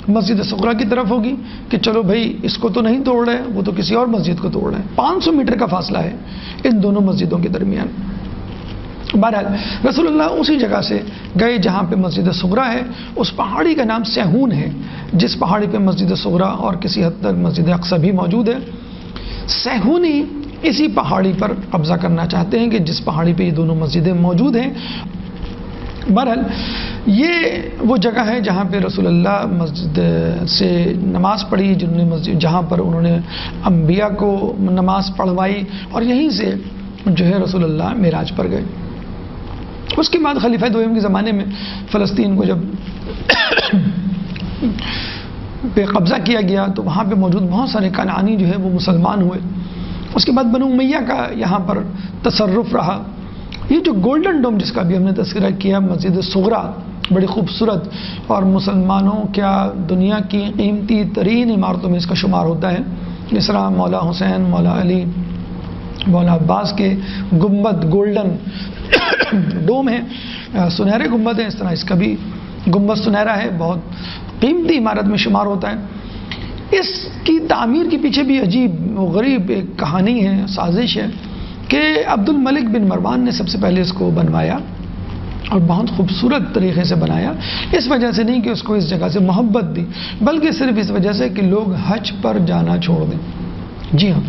مسجد صغریٰ کی طرف ہوگی کہ چلو بھائی اس کو تو نہیں توڑ رہے، وہ تو کسی اور مسجد کو توڑ رہے ہیں۔ 500 میٹر کا فاصلہ ہے ان دونوں مسجدوں کے درمیان۔ بہرحال رسول اللہ اسی جگہ سے گئے جہاں پہ مسجد صغریٰ ہے، اس پہاڑی کا نام سیہون ہے، جس پہاڑی پہ مسجد صغریٰ اور کسی حد تک مسجد اقصی بھی موجود ہے۔ سیہونی اسی پہاڑی پر قبضہ کرنا چاہتے ہیں کہ جس پہاڑی پہ یہ دونوں مسجدیں موجود ہیں۔ بہرحال یہ وہ جگہ ہے جہاں پہ رسول اللہ مسجد سے نماز پڑھی، جہاں پر انہوں نے انبیاء کو نماز پڑھوائی، اور یہیں سے جو ہے رسول اللہ معراج پر گئے۔ اس کے بعد خلیفہ دوم کے زمانے میں فلسطین کو جب پہ قبضہ کیا گیا تو وہاں پہ موجود بہت سارے کنعانی جو ہے وہ مسلمان ہوئے۔ اس کے بعد بنو امیہ کا یہاں پر تصرف رہا۔ یہ جو گولڈن ڈوم جس کا بھی ہم نے تذکرہ کیا، مسجد صغریٰ بڑی خوبصورت اور مسلمانوں کیا دنیا کی قیمتی ترین عمارتوں میں اس کا شمار ہوتا ہے، جس طرح مولا حسین، مولا علی، مولا عباس کے گنبد گولڈن ڈوم ہے، سنہرے گنبد ہیں، اس طرح اس کا بھی گنبد سنہرا ہے، بہت قیمتی عمارت میں شمار ہوتا ہے۔ اس کی تعمیر کے پیچھے بھی عجیب و غریب ایک کہانی ہے، سازش ہے کہ عبد الملک بن مروان نے سب سے پہلے اس کو بنوایا اور بہت خوبصورت طریقے سے بنایا، اس وجہ سے نہیں کہ اس کو اس جگہ سے محبت دی، بلکہ صرف اس وجہ سے کہ لوگ حج پر جانا چھوڑ دیں۔ جی ہاں،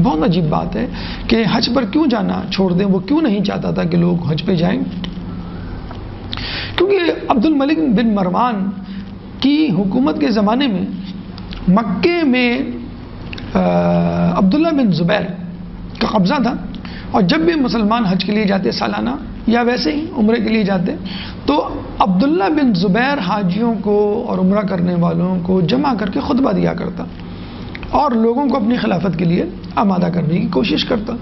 بہت عجیب بات ہے کہ حج پر کیوں جانا چھوڑ دیں، وہ کیوں نہیں چاہتا تھا کہ لوگ حج پہ جائیں؟ کیونکہ عبد الملک بن مروان کی حکومت کے زمانے میں مکے میں عبداللہ بن زبیر کا قبضہ تھا، اور جب بھی مسلمان حج کے لیے جاتے سالانہ یا ویسے ہی عمرے کے لیے جاتے تو عبداللہ بن زبیر حاجیوں کو اور عمرہ کرنے والوں کو جمع کر کے خطبہ دیا کرتا اور لوگوں کو اپنی خلافت کے لیے آمادہ کرنے کی کوشش کرتا،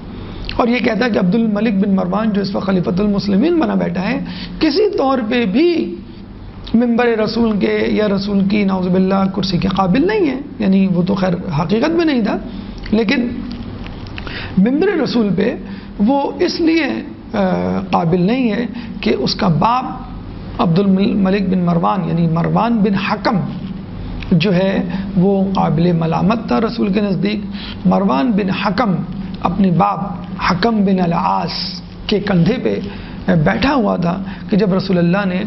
اور یہ کہتا ہے کہ عبد الملک بن مروان جو اس وقت خلیفۃ المسلمین بنا بیٹھا ہے کسی طور پہ بھی ممبر رسول کے یا رسول کی نعوذ باللہ کرسی کے قابل نہیں ہے، یعنی وہ تو خیر حقیقت میں نہیں تھا، لیکن ممبر رسول پہ وہ اس لیے قابل نہیں ہے کہ اس کا باپ عبد الملک بن مروان یعنی مروان بن حکم جو ہے وہ قابل ملامت تھا رسول کے نزدیک۔ مروان بن حکم اپنے باپ حکم بن العاص کے کندھے پہ بیٹھا ہوا تھا کہ جب رسول اللہ نے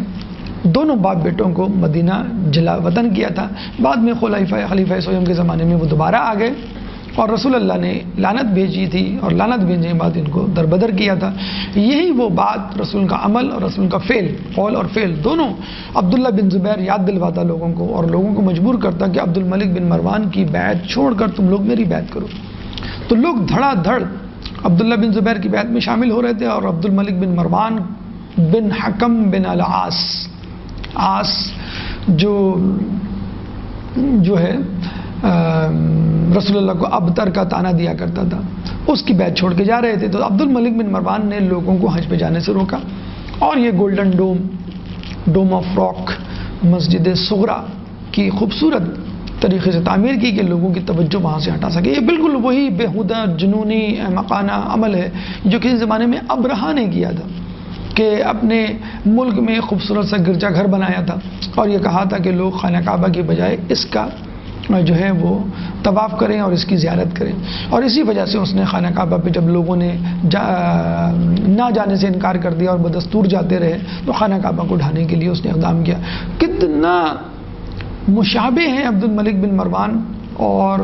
دونوں باپ بیٹوں کو مدینہ جلا وطن کیا تھا، بعد میں خلیفہ سویم کے زمانے میں وہ دوبارہ آ گئے اور رسول اللہ نے لعنت بھیجی تھی، اور لعنت بھیجنے کے بعد ان کو دربدر کیا تھا۔ یہی وہ بات رسول کا عمل اور رسول کا فعل، قول اور فعل دونوں عبداللہ بن زبیر یاد دلواتا لوگوں کو، اور لوگوں کو مجبور کرتا کہ عبد الملک بن مروان کی بیعت چھوڑ کر تم لوگ میری بیعت کرو۔ تو لوگ دھڑا دھڑ عبداللہ بن زبیر کی بیعت میں شامل ہو رہے تھے، اور عبد الملک بن مروان بن حکم بن العاص جو ہے رسول اللہ کو ابتر کا طعنہ دیا کرتا تھا، اس کی بیعت چھوڑ کے جا رہے تھے۔ تو عبد الملک بن مروان نے لوگوں کو حج پہ جانے سے روکا، اور یہ گولڈن ڈوم آف راک مسجد صغرا کی خوبصورت طریقے سے تعمیر کی کہ لوگوں کی توجہ وہاں سے ہٹا سکے۔ یہ بالکل وہی بےہودہ جنونی احمقانہ عمل ہے جو کسی زمانے میں ابرہہ نے کیا تھا، کہ اپنے ملک میں خوبصورت سا گرجا گھر بنایا تھا اور یہ کہا تھا کہ لوگ خانہ کعبہ کی بجائے اس کا جو ہے وہ طواف کریں اور اس کی زیارت کریں، اور اسی وجہ سے اس نے خانہ کعبہ پہ جب لوگوں نے نہ جانے سے انکار کر دیا اور بدستور جاتے رہے تو خانہ کعبہ کو ڈھانے کے لیے اس نے اقدام کیا۔ کتنا مشابہ ہیں عبد الملک بن مروان اور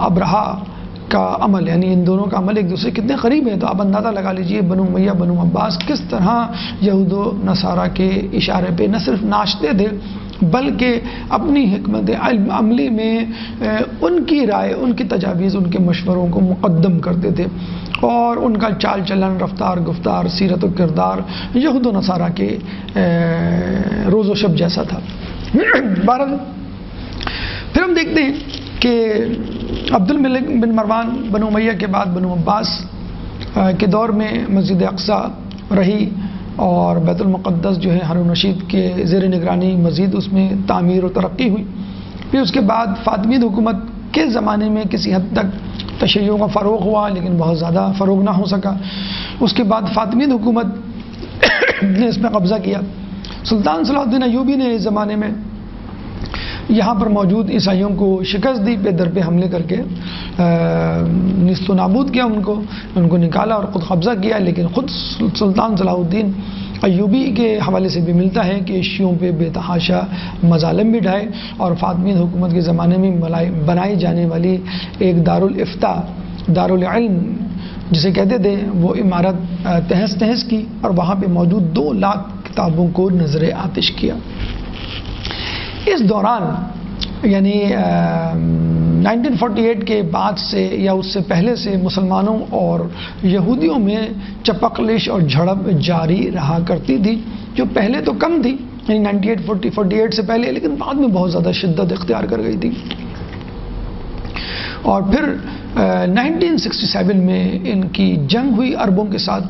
ابرہہ کا عمل، یعنی ان دونوں کا عمل ایک دوسرے کتنے قریب ہے۔ تو آپ اندازہ لگا لیجئے بنو امیہ بنو عباس کس طرح یہود و نصارہ کے اشارے پہ نہ صرف ناچتے تھے بلکہ اپنی حکمت عملی میں ان کی رائے، ان کی تجاویز، ان کے مشوروں کو مقدم کرتے تھے، اور ان کا چال چلن، رفتار، گفتار، سیرت و کردار یہود و نصارہ کے روز و شب جیسا تھا۔ بہرحال پھر ہم دیکھتے ہیں کہ عبد الملک بن مروان بنو امیہ کے بعد بنو عباس کے دور میں مسجد اقصی رہی، اور بیت المقدس جو ہے ہارون رشید کے زیر نگرانی مزید اس میں تعمیر و ترقی ہوئی۔ پھر اس کے بعد فاطمید حکومت کے زمانے میں کسی حد تک تشیعوں کا فروغ ہوا، لیکن بہت زیادہ فروغ نہ ہو سکا۔ اس کے بعد فاطمید حکومت نے اس میں قبضہ کیا۔ سلطان صلاح الدین ایوبی نے اس زمانے میں یہاں پر موجود عیسائیوں کو شکست دی، پہ در پہ حملے کر کے نیست و نابود کیا، ان کو نکالا اور خود قبضہ کیا۔ لیکن خود سلطان صلاح الدین ایوبی کے حوالے سے بھی ملتا ہے کہ شیعوں پہ بے تحاشا مظالم بھی ڈھائے، اور فاطمید حکومت کے زمانے میں بنائی جانے والی ایک دارالفتاء، دارالعلم جسے کہتے تھے، وہ عمارت تہس نہس کی، اور وہاں پہ موجود 2 لاکھ کتابوں کو نظر آتش کیا۔ اس دوران یعنی 1948 کے بعد سے یا اس سے پہلے سے مسلمانوں اور یہودیوں میں چپقلش اور جھڑپ جاری رہا کرتی تھی، جو پہلے تو کم تھی، یعنی 1948 سے پہلے، لیکن بعد میں بہت زیادہ شدت اختیار کر گئی تھی۔ اور پھر 1967 میں ان کی جنگ ہوئی عربوں کے ساتھ،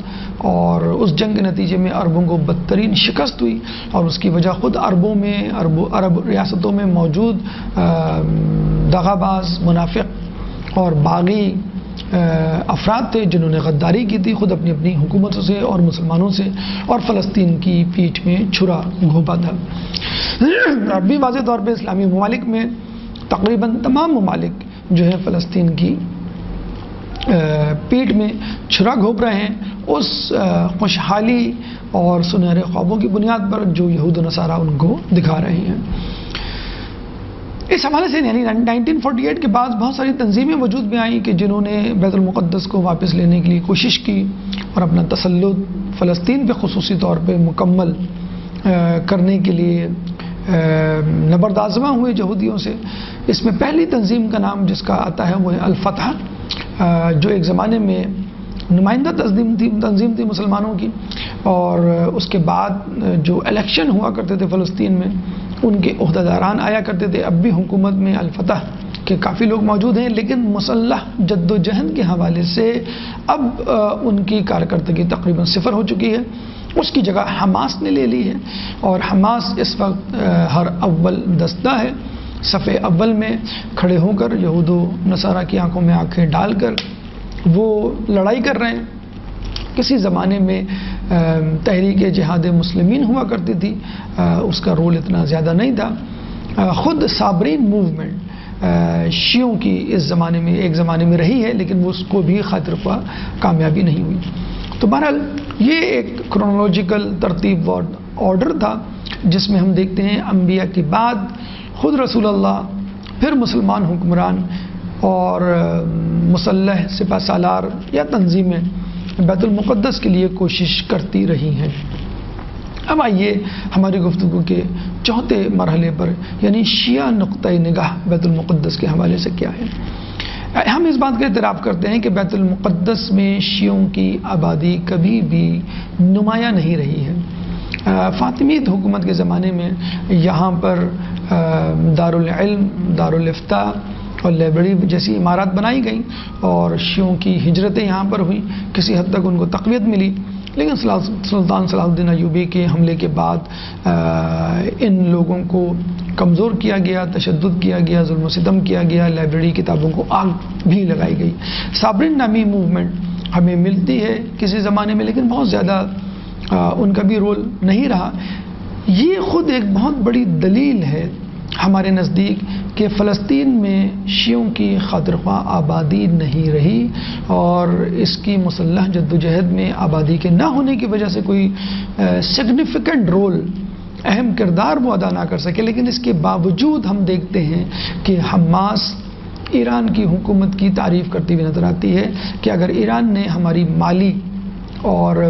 اور اس جنگ کے نتیجے میں عربوں کو بدترین شکست ہوئی، اور اس کی وجہ خود عربوں میں عرب ریاستوں میں موجود دغا باز منافق اور باغی افراد تھے جنہوں نے غداری کی تھی خود اپنی اپنی حکومتوں سے اور مسلمانوں سے، اور فلسطین کی پیٹھ میں چھرا گھونپا تھا۔ اب بھی واضح طور پہ اسلامی ممالک میں تقریباً تمام ممالک جو ہے فلسطین کی پیٹھ میں چھرا گھونپ رہے ہیں اس خوشحالی اور سنہرے خوابوں کی بنیاد پر جو یہود و نصارہ ان کو دکھا رہے ہیں۔ اس حوالے سے یعنی 1948 کے بعد بہت ساری تنظیمیں وجود میں آئیں کہ جنہوں نے بیت المقدس کو واپس لینے کے لیے کوشش کی اور اپنا تسلط فلسطین پہ خصوصی طور پہ مکمل کرنے کے لیے نبردآزماں ہوئے یہودیوں سے۔ اس میں پہلی تنظیم کا نام جس کا آتا ہے وہ ہے الفتح، جو ایک زمانے میں نمائندہ تنظیم تھی مسلمانوں کی، اور اس کے بعد جو الیکشن ہوا کرتے تھے فلسطین میں ان کے عہدیداران آیا کرتے تھے۔ اب بھی حکومت میں الفتح کے کافی لوگ موجود ہیں، لیکن مسلح جد و جہد کے حوالے سے اب ان کی کارکردگی تقریباً صفر ہو چکی ہے۔ اس کی جگہ حماس نے لے لی ہے، اور حماس اس وقت ہر اول دستہ ہے، صف اول میں کھڑے ہو کر یہود و نصارہ کی آنکھوں میں آنکھیں ڈال کر وہ لڑائی کر رہے ہیں۔ کسی زمانے میں تحریک جہاد مسلمین ہوا کرتی تھی، اس کا رول اتنا زیادہ نہیں تھا۔ خود صابرین موومنٹ شیعوں کی اس زمانے میں ایک زمانے میں رہی ہے، لیکن وہ اس کو بھی خاطر خواہ کامیابی نہیں ہوئی۔ تو بہرحال یہ ایک کرونالوجیکل ترتیب اور آرڈر تھا جس میں ہم دیکھتے ہیں انبیاء کے بعد خود رسول اللہ، پھر مسلمان حکمران اور مسلح سپہ سالار یا تنظیمیں بیت المقدس کے لیے کوشش کرتی رہی ہیں۔ اب آئیے ہماری گفتگو کے چوتھے مرحلے پر، یعنی شیعہ نقطۂ نگاہ بیت المقدس کے حوالے سے کیا ہے۔ ہم اس بات کا اعتراف کرتے ہیں کہ بیت المقدس میں شیعوں کی آبادی کبھی بھی نمایاں نہیں رہی ہے۔ فاطمیت حکومت کے زمانے میں یہاں پر دارالعلم، دارالافتاء اور لائبریری جیسی عمارات بنائی گئیں، اور شیعوں کی ہجرتیں یہاں پر ہوئیں، کسی حد تک ان کو تقویت ملی۔ لیکن سلطان صلاح الدین ایوبی کے حملے کے بعد ان لوگوں کو کمزور کیا گیا، تشدد کیا گیا، ظلم و ستم کیا گیا، لائبریری کتابوں کو آگ بھی لگائی گئی۔ صابرین نامی موومنٹ ہمیں ملتی ہے کسی زمانے میں، لیکن بہت زیادہ ان کا بھی رول نہیں رہا۔ یہ خود ایک بہت بڑی دلیل ہے ہمارے نزدیک کہ فلسطین میں شیعوں کی خاطر خواہ آبادی نہیں رہی، اور اس کی مسلح جدوجہد میں آبادی کے نہ ہونے کی وجہ سے کوئی سگنیفیکنٹ رول، اہم کردار وہ ادا نہ کر سکے۔ لیکن اس کے باوجود ہم دیکھتے ہیں کہ حماس ایران کی حکومت کی تعریف کرتی ہوئی نظر آتی ہے کہ اگر ایران نے ہماری مالی اور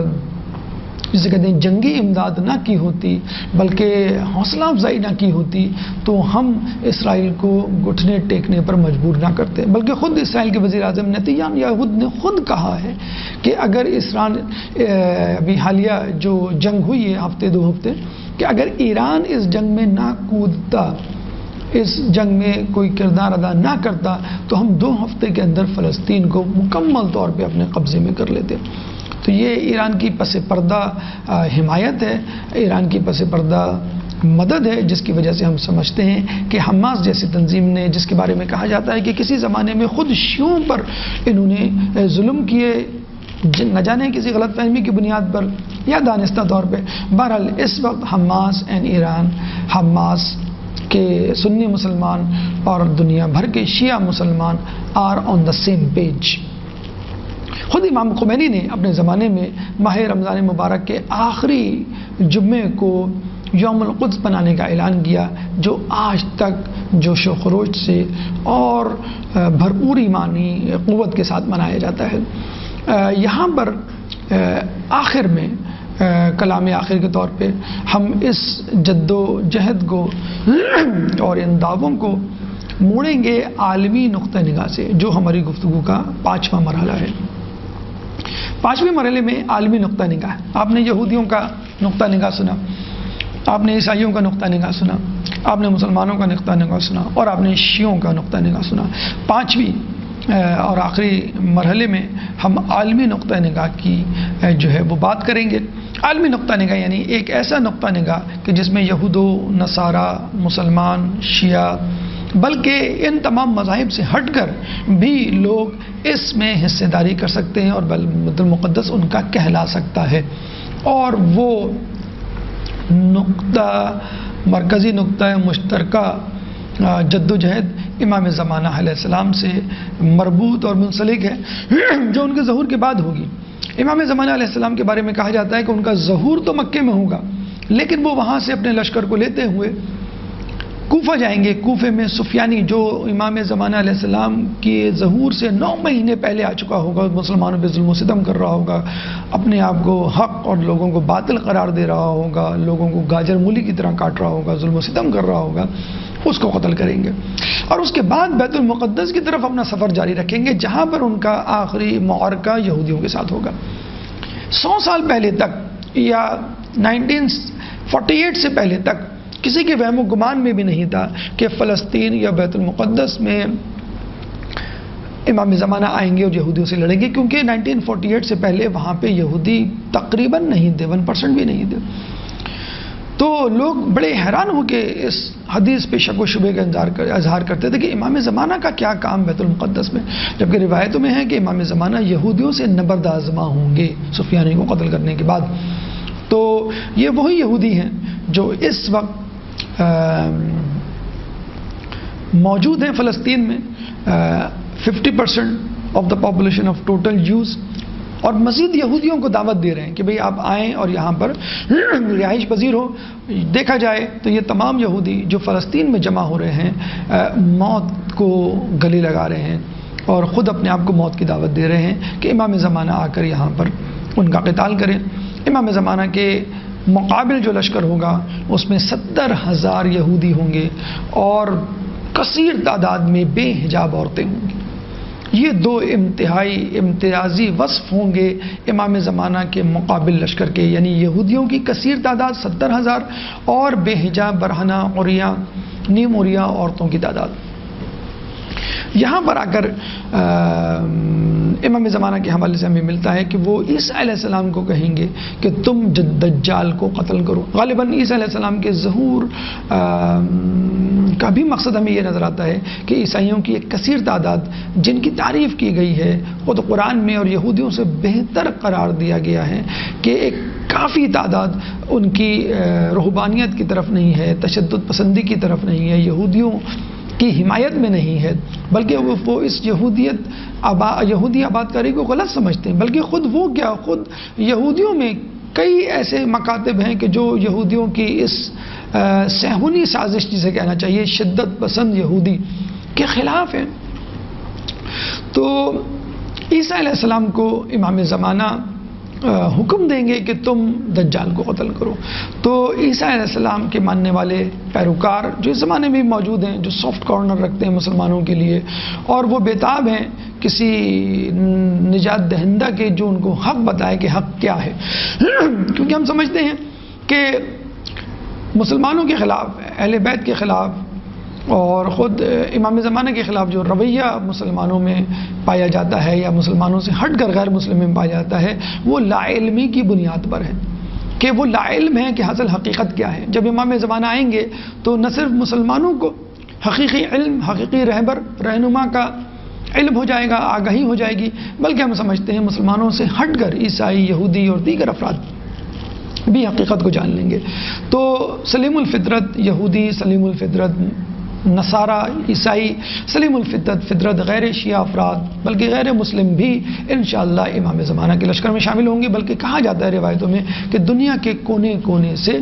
جسے کہتے ہیں جنگی امداد نہ کی ہوتی، بلکہ حوصلہ افزائی نہ کی ہوتی، تو ہم اسرائیل کو گھٹنے ٹیکنے پر مجبور نہ کرتے۔ بلکہ خود اسرائیل کے وزیر اعظم نیتن یاہو نے خود کہا ہے کہ اگر اسرائیل ابھی حالیہ جو جنگ ہوئی ہے ہفتے دو ہفتے، کہ اگر ایران اس جنگ میں نہ کودتا، اس جنگ میں کوئی کردار ادا نہ کرتا، تو ہم 2 ہفتے کے اندر فلسطین کو مکمل طور پہ اپنے قبضے میں کر لیتے۔ تو یہ ایران کی پس پردہ حمایت ہے، ایران کی پس پردہ مدد ہے، جس کی وجہ سے ہم سمجھتے ہیں کہ حماس جیسی تنظیم نے، جس کے بارے میں کہا جاتا ہے کہ کسی زمانے میں خود شیعوں پر انہوں نے ظلم کیے، نہ جانے کسی غلط فہمی کی بنیاد پر یا دانستہ طور پہ۔ بہرحال اس وقت حماس اینڈ ایران، حماس کے سنی مسلمان اور دنیا بھر کے شیعہ مسلمان are on the same page. خود امام خمینی نے اپنے زمانے میں ماہ رمضان مبارک کے آخری جمعے کو یوم القدس بنانے کا اعلان کیا، جو آج تک جوش و خروش سے اور بھرپور ایمانی قوت کے ساتھ منایا جاتا ہے۔ یہاں پر آخر میں کلام آخر کے طور پہ ہم اس جد و جہد کو اور ان دعووں کو موڑیں گے عالمی نقطہ نگاہ سے، جو ہماری گفتگو کا 5واں مرحلہ ہے۔ 5ویں مرحلے میں عالمی نقطہ نگاہ، آپ نے یہودیوں کا نقطہ نگاہ سنا، آپ نے عیسائیوں کا نقطہ نگاہ سنا، آپ نے مسلمانوں کا نقطہ نگاہ سنا، اور آپ نے شیعوں کا نقطہ نگاہ سنا۔ 5ویں اور آخری مرحلے میں ہم عالمی نقطہ نگاہ کی جو ہے وہ بات کریں گے۔ عالمی نقطہ نگاہ یعنی ایک ایسا نقطہ نگاہ کہ جس میں یہود و نصارہ، مسلمان، شیعہ بلکہ ان تمام مذاہب سے ہٹ کر بھی لوگ اس میں حصے داری کر سکتے ہیں اور بیت المقدس ان کا کہلا سکتا ہے. اور وہ نقطہ مرکزی نقطہ مشترکہ جدوجہد امام زمانہ علیہ السلام سے مربوط اور منسلک ہے جو ان کے ظہور کے بعد ہوگی. امام زمانہ علیہ السلام کے بارے میں کہا جاتا ہے کہ ان کا ظہور تو مکے میں ہوگا، لیکن وہ وہاں سے اپنے لشکر کو لیتے ہوئے کوفہ جائیں گے. کوفے میں سفیانی جو امام زمانہ علیہ السلام کے ظہور سے 9 مہینے پہلے آ چکا ہوگا، مسلمانوں پہ ظلم و ستم کر رہا ہوگا، اپنے آپ کو حق اور لوگوں کو باطل قرار دے رہا ہوگا، لوگوں کو گاجر مولی کی طرح کاٹ رہا ہوگا، ظلم و ستم کر رہا ہوگا، اس کو قتل کریں گے. اور اس کے بعد بیت المقدس کی طرف اپنا سفر جاری رکھیں گے، جہاں پر ان کا آخری معرکہ یہودیوں کے ساتھ ہوگا. 100 سال پہلے تک یا 1948 سے پہلے تک کسی کے وہم و گمان میں بھی نہیں تھا کہ فلسطین یا بیت المقدس میں امام زمانہ آئیں گے اور یہودیوں سے لڑیں گے، کیونکہ 1948 سے پہلے وہاں پہ یہودی تقریباً نہیں تھے، 1% بھی نہیں تھے. تو لوگ بڑے حیران ہو کے اس حدیث پہ شک و شبے کا اظہار کرتے تھے کہ امام زمانہ کا کیا کام بیت المقدس میں، جبکہ روایتوں میں ہے کہ امام زمانہ یہودیوں سے نبرد آزما ہوں گے سفیانی کو قتل کرنے کے بعد. تو یہ وہی یہودی ہیں جو اس وقت موجود ہیں فلسطین میں، 50% of the population of total Jews, اور مزید یہودیوں کو دعوت دے رہے ہیں کہ بھئی آپ آئیں اور یہاں پر رہائش پذیر ہو. دیکھا جائے تو یہ تمام یہودی جو فلسطین میں جمع ہو رہے ہیں موت کو گلے لگا رہے ہیں اور خود اپنے آپ کو موت کی دعوت دے رہے ہیں کہ امام زمانہ آ کر یہاں پر ان کا قتال کریں. امام زمانہ کے مقابل جو لشکر ہوگا اس میں 70,000 یہودی ہوں گے اور کثیر تعداد میں بے حجاب عورتیں ہوں گی. یہ 2 انتہائی امتیازی وصف ہوں گے امام زمانہ کے مقابل لشکر کے، یعنی یہودیوں کی کثیر تعداد 70,000 اور بے حجاب برہنہ عریاں نیم عریاں عورتوں کی تعداد. یہاں پر آ کر امام زمانہ کے حوالے سے ہمیں ملتا ہے کہ وہ عیسیٰ علیہ السلام کو کہیں گے کہ تم دجال کو قتل کرو. غالباً عیسیٰ علیہ السلام کے ظہور کا بھی مقصد ہمیں یہ نظر آتا ہے کہ عیسائیوں کی ایک کثیر تعداد جن کی تعریف کی گئی ہے خود قرآن میں اور یہودیوں سے بہتر قرار دیا گیا ہے کہ ایک کافی تعداد ان کی رہبانیت کی طرف نہیں ہے، تشدد پسندی کی طرف نہیں ہے، یہودیوں کی حمایت میں نہیں ہے، بلکہ وہ اس یہودی آباد کاری کو غلط سمجھتے ہیں. بلکہ خود یہودیوں میں کئی ایسے مکاتب ہیں کہ جو یہودیوں کی اس صہیونی سازش جسے کہنا چاہیے شدت پسند یہودی کے خلاف ہیں. تو عیسیٰ علیہ السلام کو امام زمانہ حکم دیں گے کہ تم دجال کو قتل کرو. تو عیسیٰ علیہ السلام کے ماننے والے پیروکار جو اس زمانے میں موجود ہیں، جو سافٹ کارنر رکھتے ہیں مسلمانوں کے لیے اور وہ بےتاب ہیں کسی نجات دہندہ کے جو ان کو حق بتائے کہ حق کیا ہے، کیونکہ ہم سمجھتے ہیں کہ مسلمانوں کے خلاف، اہل بیت کے خلاف اور خود امام زمانہ کے خلاف جو رویہ مسلمانوں میں پایا جاتا ہے یا مسلمانوں سے ہٹ کر غیر مسلم میں پایا جاتا ہے وہ لا علمی کی بنیاد پر ہے، کہ وہ لا علم ہے کہ اصل حقیقت کیا ہے. جب امام زمانہ آئیں گے تو نہ صرف مسلمانوں کو حقیقی علم، حقیقی رہنما کا علم ہو جائے گا، آگاہی ہو جائے گی، بلکہ ہم سمجھتے ہیں مسلمانوں سے ہٹ کر عیسائی، یہودی اور دیگر افراد بھی حقیقت کو جان لیں گے. تو سلیم الفطرت یہودی، سلیم الفطرت نصارہ، عیسائی، سلیم فطرت غیر شیعہ افراد بلکہ غیر مسلم بھی انشاءاللہ امام زمانہ کے لشکر میں شامل ہوں گے. بلکہ کہا جاتا ہے روایتوں میں کہ دنیا کے کونے کونے سے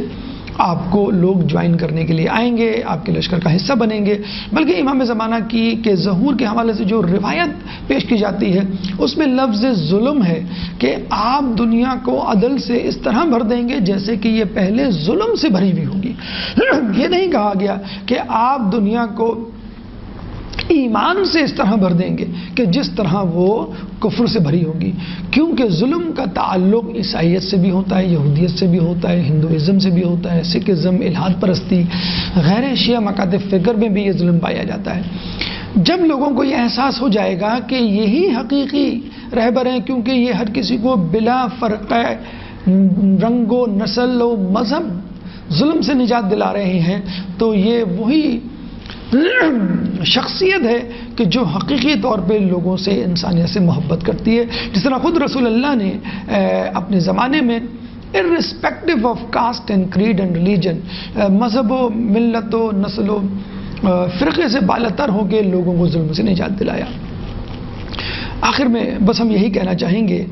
آپ کو لوگ جوائن کرنے کے لیے آئیں گے، آپ کے لشکر کا حصہ بنیں گے. بلکہ امام زمانہ کے ظہور کے حوالے سے جو روایت پیش کی جاتی ہے اس میں لفظ ظلم ہے کہ آپ دنیا کو عدل سے اس طرح بھر دیں گے جیسے کہ یہ پہلے ظلم سے بھری ہوئی ہوگی. یہ نہیں کہا گیا کہ آپ دنیا کو ایمان سے اس طرح بھر دیں گے کہ جس طرح وہ کفر سے بھری ہوگی، کیونکہ ظلم کا تعلق عیسائیت سے بھی ہوتا ہے، یہودیت سے بھی ہوتا ہے، ہندوازم سے بھی ہوتا ہے، سکھزم، الحاد پرستی، غیر شیعہ مکاتب فکر میں بھی یہ ظلم پایا جاتا ہے. جب لوگوں کو یہ احساس ہو جائے گا کہ یہی حقیقی رہبر ہیں، کیونکہ یہ ہر کسی کو بلا فرقہ رنگ و نسل و مذہب ظلم سے نجات دلا رہے ہیں، تو یہ وہی شخصیت ہے کہ جو حقیقی طور پہ لوگوں سے، انسانیت سے محبت کرتی ہے. جس طرح خود رسول اللہ نے اپنے زمانے میں irrespective of caste and creed and religion، مذہب و ملت و نسل و فرقے سے بالاتر ہو کے لوگوں کو ظلم سے نجات دلایا. آخر میں بس ہم یہی کہنا چاہیں گے